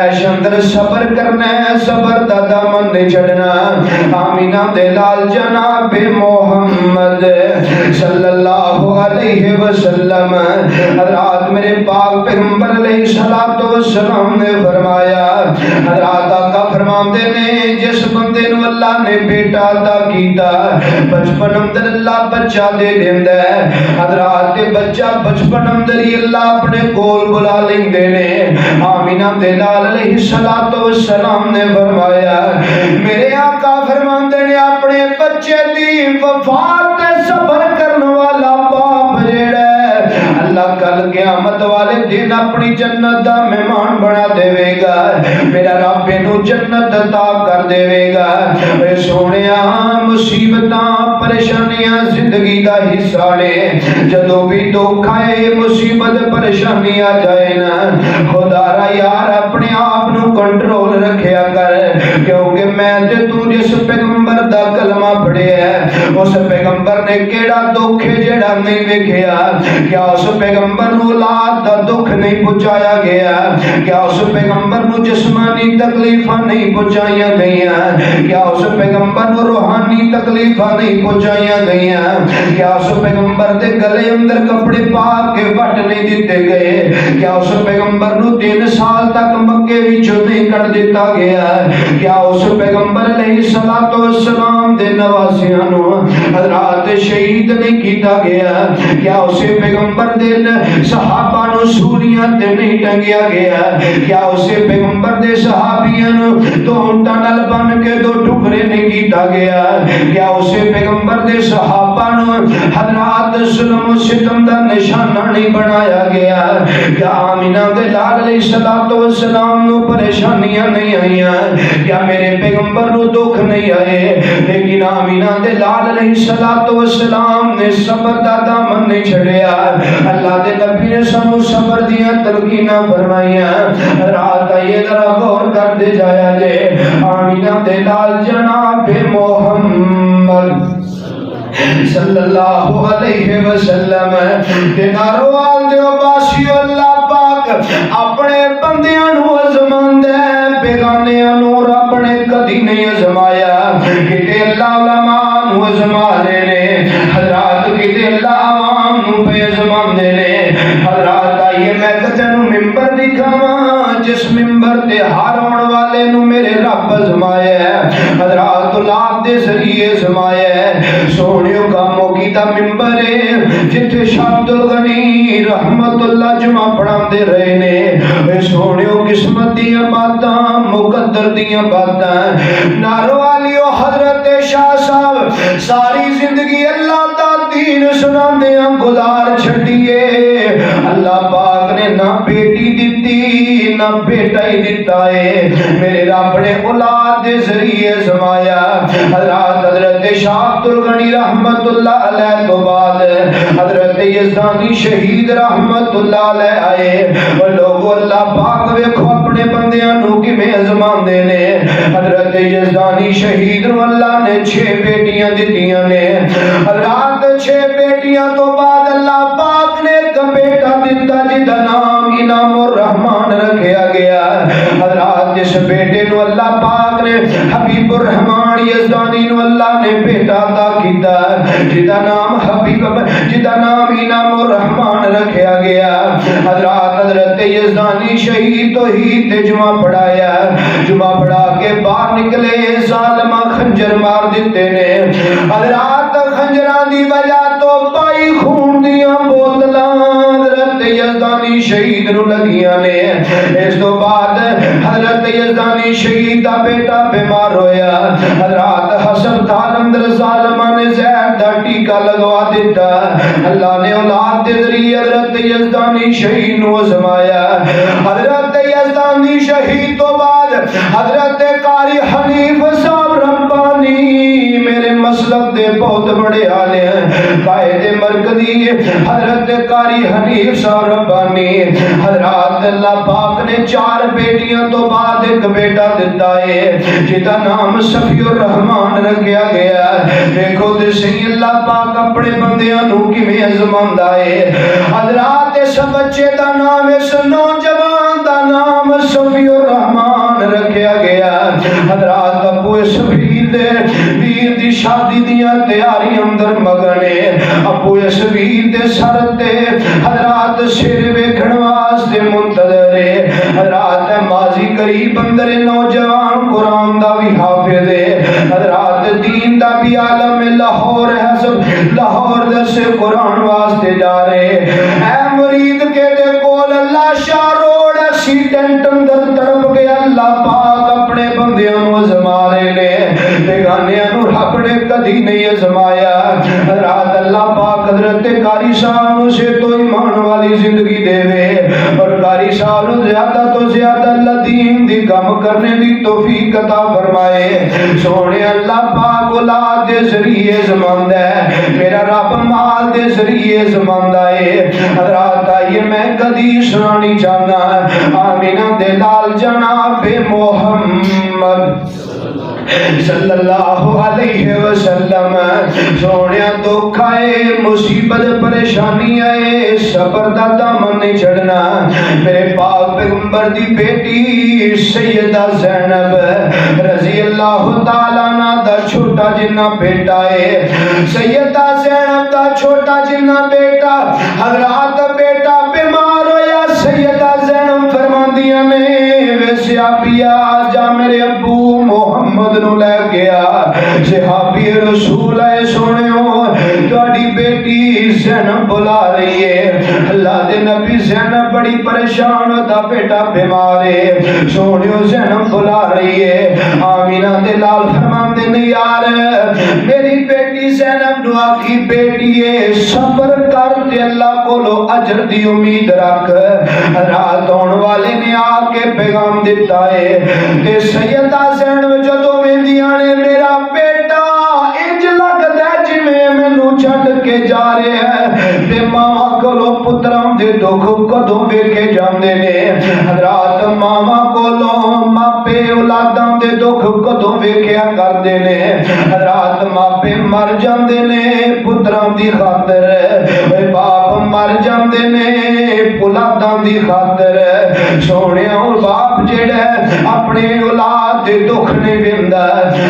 عیش اندر صبر کرنا ہے، صبر دا دامن نہیں چھڑنا۔ آمینہ دے لال جناب محمد صلی اللہ علیہ وسلم، حضرات میرے پاک پیغمبر علیہ السلام نے فرمایا، حضرات آقا فرماندے نے جس بندے نو اللہ نے بیٹا عطا کیتا بچپن اندر اللہ بچہ دے دیندا ہے، حضرات بچہ بچپن اندر ہی اللہ اپنے کول بلا لیندے نے۔ آمینہ دے لال علیہ السلام نے فرمایا، میرے آقا فرماندے نے اپنے بچے دی وفات تے صبر کرنے والا باپ جیڑا ہے اللہ کل قیامت والے دن اپنی جنت دا مہمان بنا دے گا، میرا رب نو جنت عطا کر دے گا۔ اے سونیا مصیبتاں پریشانیاں زندگی دا حصہ نے، جدوں بھی دکھ آئے مصیبت پریشانی آ جائے نا، خدا را یار اپنے آپ نو کنٹرول رکھیا کر، کیونکہ میں تے تو جس پیغمبر دا کلمہ پڑھیا ہے اس پیغمبر نے کیڑا دکھ جڑا نہیں ویکھیا؟ کیا اس پیغمبر نو اولاد دا دکھ نہیں پہنچایا گیا؟ کیا اس پیغمبر نو جسمانی تکلیفاں نہیں پہنچائیاں گئیاں؟ کیا اس پیغمبر نو روحانی تکلیفاں نہیں پہنچائیاں گئیاں؟ کیا اس پیغمبر دے گلے اندر کپڑے پا کے وٹ نہیں دیتے گئے؟ کیا اس پیغمبر نو 3 سال تک مکے وچوں نہیں کڈ دیتا گیا؟ کیا اس پیغمبر علیہ السلام دے نواسیاں نو حضرات شہید نہیں کیتا گیا؟ کیا اس پیغمبر دے صحابہ نو سولیاں تے نہیں ٹنگیا گیا؟ کیا اس پیغمبر دے صحابیاں نو دو ٹنل بن کے 2 ٹکڑے نہیں کیتا گیا؟ کیا اس پیغمبر دے صحابہ نو حضرات ظلم و ستم دا نشانہ نہیں بنایا گیا؟ کیا آمینہ دے لال علیہ السلام نو پریشانیاں نہیں آئیاں؟ کیا میرے پیغمبر نو دکھ نہیں آئے؟ لیکن آمینہ دے لال علیہ السلام نے صبر دا دامن نہیں چھڑیا۔ اللہ دے نبی نے سانو صبر دیاں تلقیناں فرمائیاں، رات آئیے ذرا غور کر دے جایا جے۔ آمینہ دے لال جناب محمد صلی اللہ علیہ وسلم تے ناروال دیو باسیو اللہ پاک اپنے بندیاں نو ازماندے، بیگانیاں نو رب نے کدی نہیں ازمایا۔ کتے اللہ علماء نو ازما لینے، حضرات کتے اللہ عوام نو پہ ازماندے نے۔ حضرات آئیے میں کتے نو ممبر دکھاواں جس ممبر تے ہر آن والے نو میرے رب ازمایا ہے، حضرات اولاد دے ذریعے ازمایا ہے۔ سونیو کاموں کی تا ممبر ہے جتھے شاہ عبد الغنی رحمت اللہ جمعہ پڑھا دے رہے نے۔ اے سونیو قسمت دیاں باتاں مقدر دیاں باتاں نارو والیو حضرت شاہ صاحب ساری زندگی اللہ دا دین سنا دیاں گزار چھڑیے۔ اللہ پاک نے نہ بیٹی دیتی نہ بیٹا ہی دیتا ہے، میرے رب نے اولاد دے ذریعے سمایا۔ حضرت شاہ عبد الغنی رحمت اللہ علیہ تو بعد حضرت یزدانی شہید رحمت اللہ علیہ آئے، اور لوگوں اللہ پاک ویکھو اپنے بندیاں نو کیویں ازماندے نے۔ حضرت یزدانی شہید نو اللہ نے 6 بیٹیاں دتیاں نے۔ رات 6 بیٹیاں تو بعد اللہ پاک نے ایک بیٹا دیتا جدا نام انعام الرحمن رکھیا گیا۔ حضرات جس بیٹے نو اللہ پاک نے حبیب الرحمن یزدانی نو اللہ نے بیٹا عطا کیتا جدا نام جدا نام انعام الرحمن رکھیا گیا۔ حضرت یزدانی شہید توحید تے جمعہ پڑھایا، جمعہ پڑھا کے باہر نکلے ظالمہ خنجر مار دیتے نے۔ حضرات خنجران دی وجہ تو پائی خون دیاں بوتلاں حضرت یزدانی شہید نو لگیاں نے۔ اس تو بعد حضرت یزدانی شہید دا بیٹا بیمار ہویا، حضرات ہسپتال اندر ظالمہ نے زہر دا ٹیکا لگوا دیتا۔ اللہ نے اولاد دے ذریعے حضرت یزدانی شہید نو ازمایا۔ حضرت یزدانی شہید تو بعد حضرت قاری حنیف صاحب ربانی میرے مسلک دے بہت بڑے آلے ہیں، قائد مرکزی حضرت قاری حنیف صاحب ربانی۔ حضرات اللہ پاک نے 4 بیٹیاں تو بعد ایک بیٹا دیتا ہے جدا نام صفی الرحمن رکھیا گیا۔ دیکھو تے صحیح اللہ پاک اپنے بندیاں نو کیویں ازماندا ہے۔ حضرات اس بچے دا نام، اس نوجوان دا نام صفی الرحمن دیاں تیاری اندر مگنے ابو یسویر دے سر تے حضرات سر ویکھن واسطے منتظر ہے حضرات ماضی قریب اندر نوجوان قرآن دا بھی حافظ ہے حضرات دین دا بھی عالم لاہور ہے سب لاہور در سے قرآن واسطے جا رہے اے مرید کے دے کول اللہ شاہ روڈ ایکسیڈنٹ اندر تڑپ گیا اللہ پاک اپنے بندیاں نو ازما رہے نے بیگانیاں نو رب نے کدی نہیں ازمایا رات اللہ پاک حضرت قاری صاحب نو سے تو ایمان والی زندگی دے وے اور قاری صاحب نو زیادہ تو زیادہ اللہ دین دی کام کرنے دی توفیق عطا فرمائے سونے اللہ پاک اولاد دے ذریعے زماندا ہے میرا رب مال دے ذریعے زماندا ہے حضرات آئیے میں کدی سنانی چاہنا آمینہ دے لال جناب محمد صلی اللہ علیہ وسلم سونیا دکھ آئے مصیبت پریشانی آئے صبر دا دامن نہیں چڑھنا میرے پاک پیغمبر دی بیٹی سیدہ زینب رضی اللہ تعالیٰ عنہ دا چھوٹا جنہ بیٹا ہے سیدہ زینب دا چھوٹا جنہ بیٹا حضرات بیٹا بیمار ہویا سیدہ زینب فرماندیاں نے ویسے آپیا جا میرے ابو محمد نو لے گیا صحابی رسول آئے سونے ہو تواڈی بیٹی زینب بلا رہی ہے اللہ دے نبی زینب بڑی پریشان ہوتا بیٹا بیمار ہے سونے ہو زینب بلا رہی ہے آمینہ دے لال فرمان دے نہیں یار میری بیٹی زینب نو آخی بیٹی ہے صبر کر تے اللہ کو لو اجر دی امید رکھ رات آن والے نے آ کے پیغام دیتا ہے تے سیدہ زینب جدو ویندیاں نے میرا بیٹا انج لگدا جی مینوں چھڈ کے جا رہے ہیں تے ماں کولو پتراں دے دکھ کدوں ویکھے جاندے نے حضرات ماں کولو ماپے اولاداں دے دکھ کدوں ویکھیا کردے نے حضرات ماپے مر جاندے نے پتراں دی خاطر اے باپ مر جاندے نے اولاداں دی خاطر سونے اور باپ جڑا اپنے اولاد دے دکھ نہیں ویندا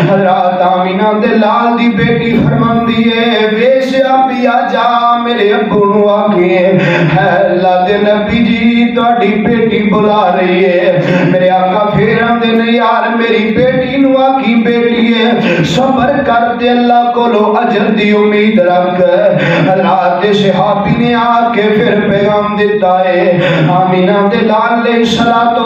حضرات آمینہ دے لال دی بیٹی فرماندی ہے ویسیا پیا جا میرے ابو نو آکھے ہے اللہ دے نبی جی تواڈی بیٹی بلا رہی ہے میرے آقا پھر آندے نے یار میری بیٹی نو آکھی بیٹی ہے صبر کر تے اللہ کولو اجر دی امید رکھ حضرات صحابی نے آ کے پھر پیغام دیتا ہے آمینہ دے لال علیہ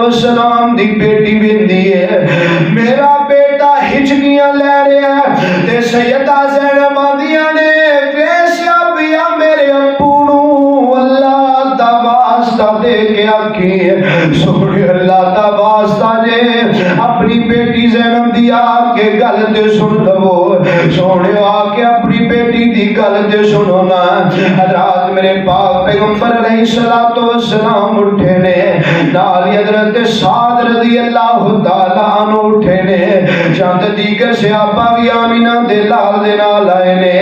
السلام دی بیٹی ویندی ہے میرا بیٹا ہچکیاں لے رہا ہے تے سیدہ زینب آندیاں نے ویسیا پیا میرے ابو نو اللہ دا واسطہ دے کے آکھی سوڑی اللہ دا واسطہ دے اپنی بیٹی زینب دی آ کے گل تے سن لو سوڑے آ کے اپنی بیٹی دی گل تے سنو نا حضرات میرے پاک پیغمبر علیہ السلام اٹھے نے نالی حضرت سعد رضی اللہ تعالیٰ عنہ اٹھے نے چند دیگر صحابہ بھی آمینہ دے لال دے نال آئے نے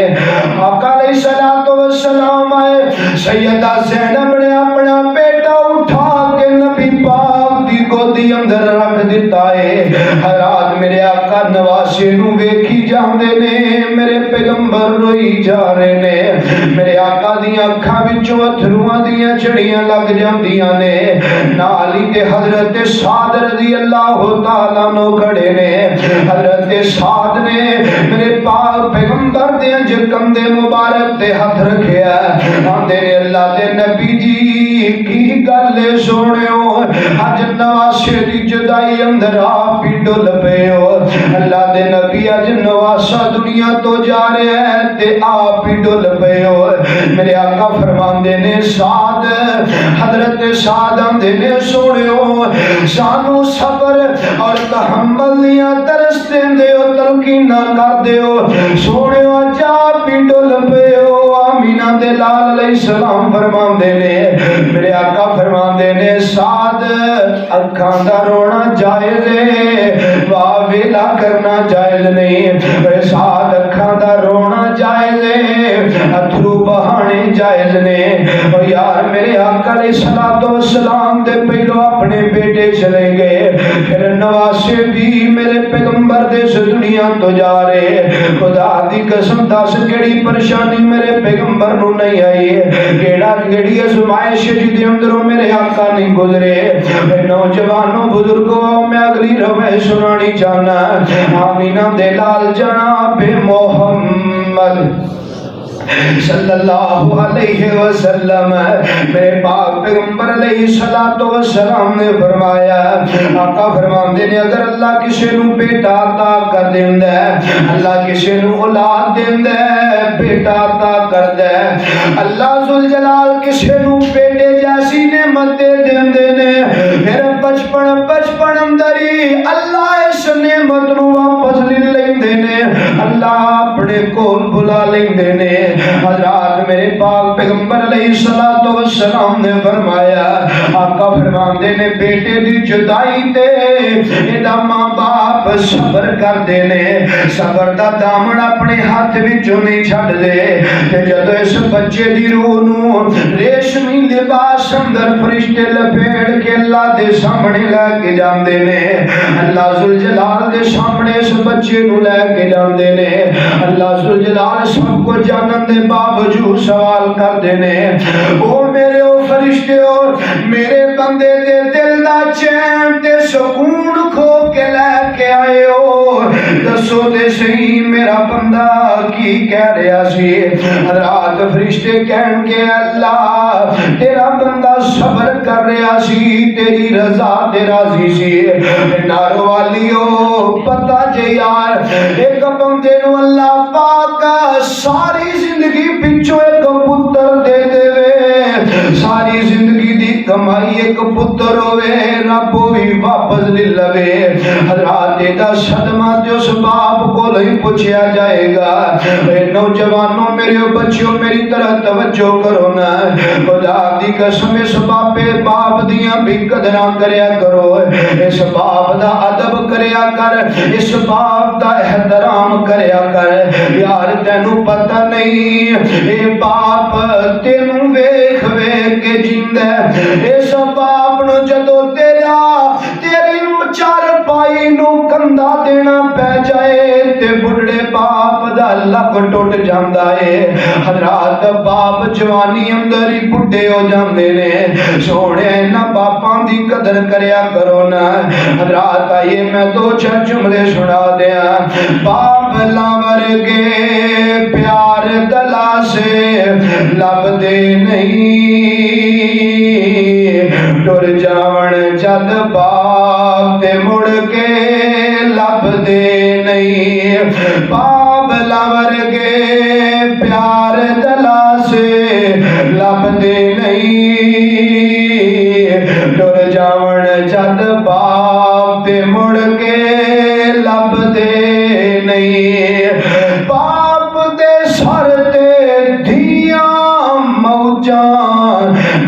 آقا علیہ السلام آئے سیدہ زینب نے اپنا بیٹا اٹھا کے نبی پاک دی گودی اندر رکھ دیتا ہے حضرات میرے آقا نواسے نو ویکھی جاندے نے میرے پیغمبر روئی جا رہے نے میرے آقا دیاں اکھاں وچوں اتھرواں دیاں چڑیاں لگ جاندیاں نے نالی تے حضرت سعد رضی اللہ تعالیٰ عنہ کھڑے نے حضرت سعد نے میرے پاک پیغمبر دے انج کندھے مبارک تے ہاتھ رکھیا آندے نے اللہ دے نبی جی کی گل سنیو اج نواسے دی جدائی اندر آپ ہی ڈل پئے ہو اللہ دے نبی اج نواسا دنیا تو جا رہے ہیں تے آپ ہی ڈل پئے ہو میرے آقا فرماندے نے سعد حضرت سعد آندے نے سنیو سانو صبر اور تحمل دیاں درس دیندے ہو تلقین کر دیو سنیو اج آپ ہی ڈل پئے ہو آمینہ دے لال علیہ السلام فرماندے نے میرے آقا فرماندے نے سعد اکھاں دا رونا جائز ہے واویلا کرنا جائز نہیں سعد اکھاں دا رونا جائز ہے اتھرو بہانے جائز نے. او یار میرے آقا علیہ الصلوۃ والسلام دے پہلو اپنے بیٹے چلے گئے, پھر نواسے بھی میرے پیغمبر دے اس دنیا تو جا رہے. خدا دی قسم دس کیڑی پریشانی میرے پیغمبر نو نہیں آئی ہے, کیڑی ازمائش جدی اندروں میرے آقا نہیں گزرے. نوجوانوں بزرگوں میں اگلی روایت سنانی چاہنا. آمینہ دے لال جناب محمد صلی اللہ علیہ وسلم میرے پاک پیغمبر علیہ الصلوۃ والسلام نے فرمایا, آقا فرماندے نے اگر اللہ کسی نو بیٹا عطا کر دیندا ہے, اللہ کسی نو اولاد دیندا ہے, بیٹا عطا کردا ہے, اللہ ذوالجلال کسی نو بیٹے جیسی نعمت دے دیندے نے, پھر بچپن اندر ہی اللہ اس نعمت نو واپس لے لیندے نے, اللہ اپنے کول بلا لیندے نے. حضرات میرے پاک پیغمبر علیہ الصلوۃ والسلام نے فرمایا, آقا فرماندے نے بیٹے دی جدائی تے ادا ماں باپ صبر کردے نے, صبر دا دامن اپنے ہاتھ وچوں نہیں چھڈ دے. تے جدوں اس بچے دی روح نو ریشمی لباس اندر فرشتے لپیڑ کے اللہ دے سامنے لے کے جاندے نے, اللہ ذوالجلال دے سامنے اس بچے نو لے کے جاندے نے. اللہ ذوالجلال سب کو جانن دے باوجود سوال کردے نے, او میرے او فرشتے اور میرے بندے دے دل دا چین تے سکون کھو کے لے کے آئے ہو, دسو تے صحیح میرا بندہ کی کہہ رہا سی. رات فرشتے کہن کے اللہ تیرا بندہ صبر کر رہا سی, تیری رضا تے راضی سی. نارو والیو پتہ جے یار ایک بندے نو اللہ پاک ساری زندگی پچھو ایک پتر دے دے وے, ساری زندگی دی کمائی ایک پتر ہوئے, رب بھی واپس لے لوے. حضرات دا صدمہ جو اس باپ کو نہیں پوچھیا جائے گا. اے نوجوانوں میرے بچیوں میری طرح توجہ کرو نا, خدا دی قسم اس باپ دیاں بھی قدراں کریا کرو, اس باپ دا ادب کریا کر, اس باپ دا احترام کریا کر. یار تینوں پتہ نہیں اے باپ تینوں ویکھ ویکھ کے جیندا ہے, اس باپ نو جدوں تیری چار پائی نو کندھا دینا پہ جائے تے بڑھڑے باپ دا لک ٹوٹ جاندا ہے. حضرات باپ جوانی اندر ہی بڈھے ہو جاندے نے, سونے نہ باپاں دی قدر کریا کرو نا. حضرات آئیے میں دو چار جملے سنا دیاں. باپ لاور کے پیار دلا سے لب دے نہیں, ٹر جاون جد باپ تے مڑ کے لب دے نہیں. باپ لاور کے پیار دلا سے لب دے نہیں, ٹر جاون جد باپ تے مڑ کے لب دے نہیں. باپ دے سر تے دھیاں موجاں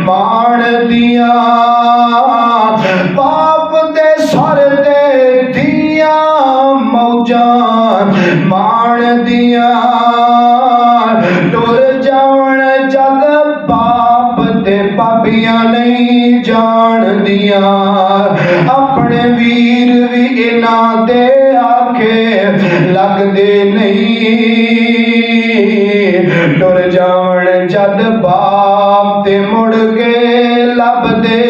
مان دیاں, باپ دے سر تے دھیاں موجاں مان دیاں, ٹر جاون جد باپ تے پاپیاں نہیں جان دیاں. اپنے ویر بھی انہاں دے آکھے لگ دے نہیں, ٹر جاون جد باپ تے مڑ کے لب دے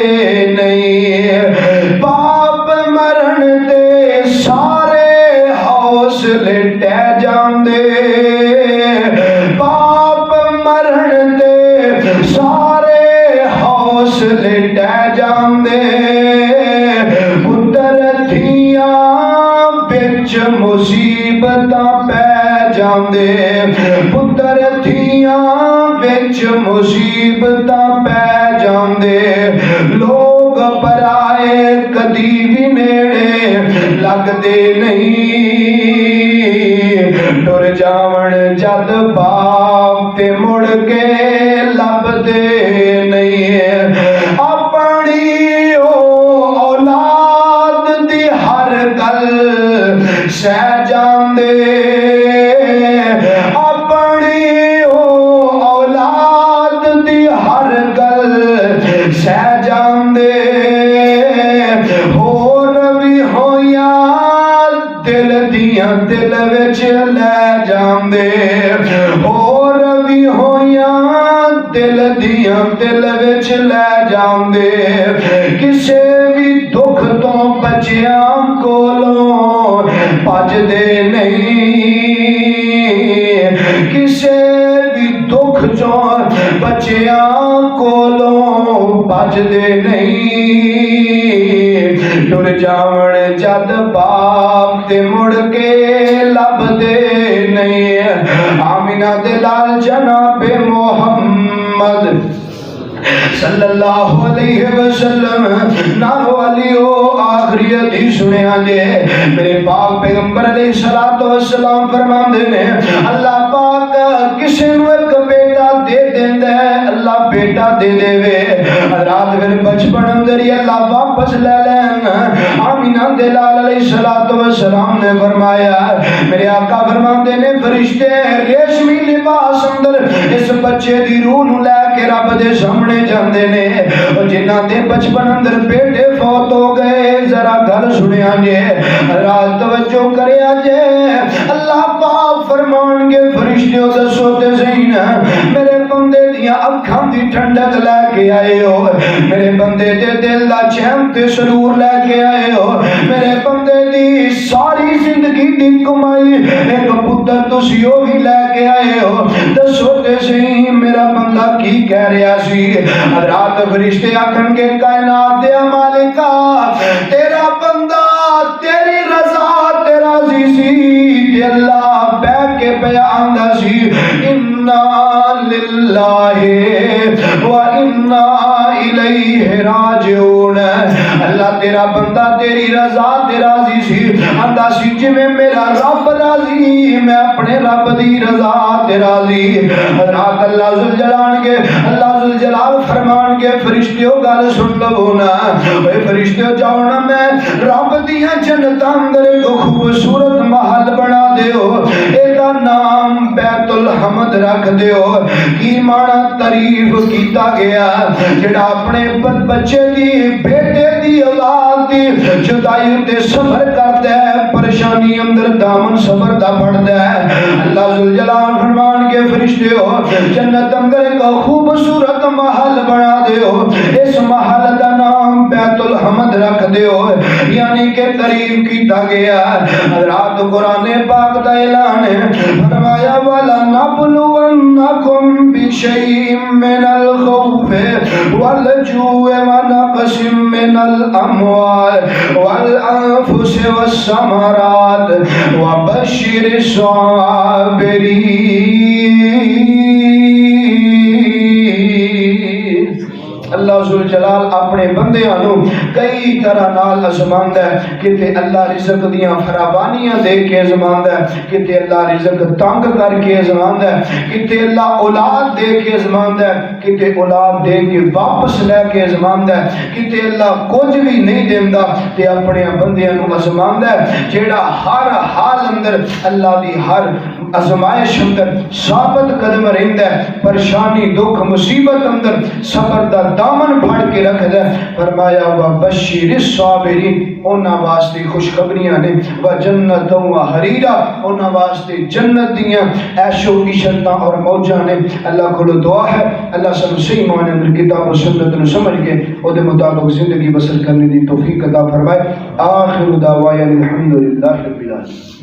نہیں. باپ مرن تے سارے حوصلے ٹہ جاندے, باپ مرن تے سارے حوصلے ٹہ جاندے. پتر دھیاں بچ مصیبتاں پہ جاندے, پتر دھیاں بچ مصیبتاں پہ جاندے. لوگ پرائے کدی بھی نیڑے لگدے نہیں, ٹر جاون جد باپ تے مڑ کے لب دے نہیں. اپنی اولاد دی ہر گل سہ جاندے, اپنی اولاد دل وچ لے جاندے اور بھی ہویاں دل دیاں دل وچ لے جاندے کسے بھی دکھ تو بچیاں کولوں بچ دے نہیں کسے بھی دکھ چوں بچیاں کولوں بچ دے نہیں ٹر جاون جد باپ تے مڑ کے لب دے نہیں آمینہ دے لال جناب محمد صلی اللہ علیہ وسلم نالو علیو آخری حدیث سنیا جے میرے پاک پیغمبر علیہ السلام فرماندے نے اللہ پاک کسی نو ایک بیٹا دے دیندے اللہ بیٹا دے دے وے رات پھر بچپن اندر ہی اللہ واپس لے لین آمینہ دلال علیہ السلام نے فرمایا میرے آقا فرماندے نے فرشتے ریشمی لباس اندر اس بچے دی روح نو لے کے رب دے سامنے جاندے نے جنہاں دے بچپن اندر بیٹے فوت ہو گئے ذرا گل سنیا جے رات توجہ کریا جے اللہ پاک فرمان گے فرشتیوں دسو تے زین میرے بندے دیاں اکھاں دی ٹھنڈک لے کے آئے ہو میرے بندے دے دل دا چین تے سرور لے کے آئے ہو میرے بندے دی ساری زندگی دی کمائی ایک پتر تسیو بھی لے کے آئے ہو دسو تے زین میرا بندہ کی کہہ رہا سی رات فرشتے آکھن کے کائنات دے مالکا تیرا بندہ تیری رضا تیرا سی تے اللہ بیٹھ کے بیان دا سی انا للہ و انا الیہ راجعون اللہ تیرا بندہ تیری رضا تے راضی سی آندا سی جویں میرا رب راضی میں اپنے رب دی رضا تے راضی رات اللہ ذوالجلال کے اللہ ذوالجلال فرمان کے فرشتیوں گل سن لو نا اے فرشتیوں جاؤ نا میں رب دیاں جنتاں اندر ایک خوبصورت محل بنا دیو اے دا نام بیت الحمد رکھ دیو کی مانا تعریف کیتا گیا جڑا اپنے بچے دی بیٹے دی اولاد دی جدائی تے صبر کردا ہے پریشانی اندر دامن صبر دا پڑدا ہے اللہ ذوالجلال فرمان کے فرشتیوں جنت اندر ایک خوبصورت محل بنا دیو اس محل دا نام بیت الحمد رکھ دیو یعنی کہ تعریف کیتا گیا رات قرآن پاک دا اعلان فرمایا والا نبلونکم بشیء من الخوف والجوع ونقص من الاموال والانفس والثمرات وبشر الصابرین اللہ ذوالجلال اپنے بندیاں نو کئی طرح نال آزماندا ہے کتے اللہ رزق دیاں فراوانیاں دے کے آزماندا ہے کتے اللہ رزق تنگ کر کے آزماندا ہے کتے اللہ اولاد دے کے آزماندا ہے کتے اولاد دے کے واپس لے کے آزماندا ہے کتے اللہ کچھ بھی نہیں دیندا تے اپنے بندیاں نو آزماندا ہے جیڑا ہر حال اندر اللہ دی ہر آزمائش اندر ثابت قدم رہندا ہے پریشانی دکھ مصیبت اندر صبر دا دامن پھاڑ کے رکھ دے فرمایا وبشر الصابرین انہاں واسطے خوشخبریاں نے وجنت و حریرا انہاں واسطے جنت دیاں عیش و عشرتاں اور موجاں نے اللہ کو دعا ہے اللہ سب صحیح معنی اندر کتاب و سنت نو سمجھ کے او دے مطابق زندگی بسر کرنے دی توفیق عطا فرمائے آخر دعوانا الحمدللہ رب العالمین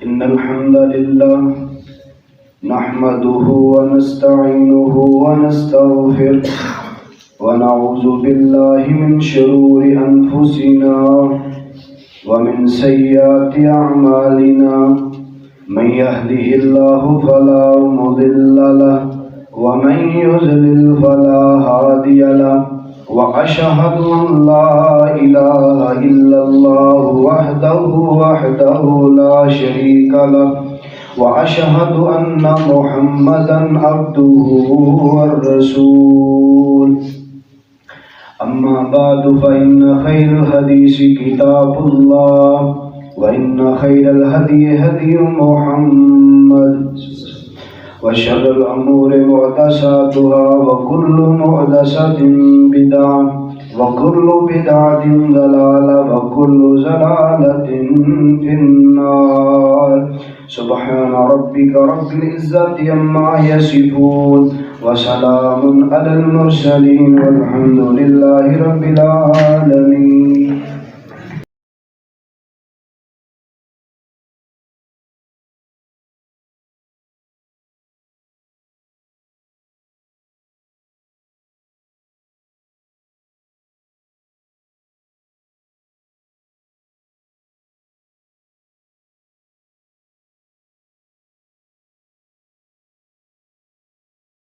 إن الحمد لله نحمده ونستعينه ونستغفره ونعوذ بالله من شرور أنفسنا ومن سيئات أعمالنا من يهده الله فلا مضل له ومن يضلل فلا هادي له وأشهد أن لا إله إلا الله وحده لا شريك له وأشهد أن محمدا عبده والرسول أما بعد فإن خير الحديث كتاب الله وإن خير الهدي هدي محمد وشر الأمور محدثاتها وكل محدثة بدعة وكل بدعة ضلالة وكل ضلالة في النار. سبحان ربك رب العزة عما يصفون وسلام على المرسلين والحمد لله رب العالمين.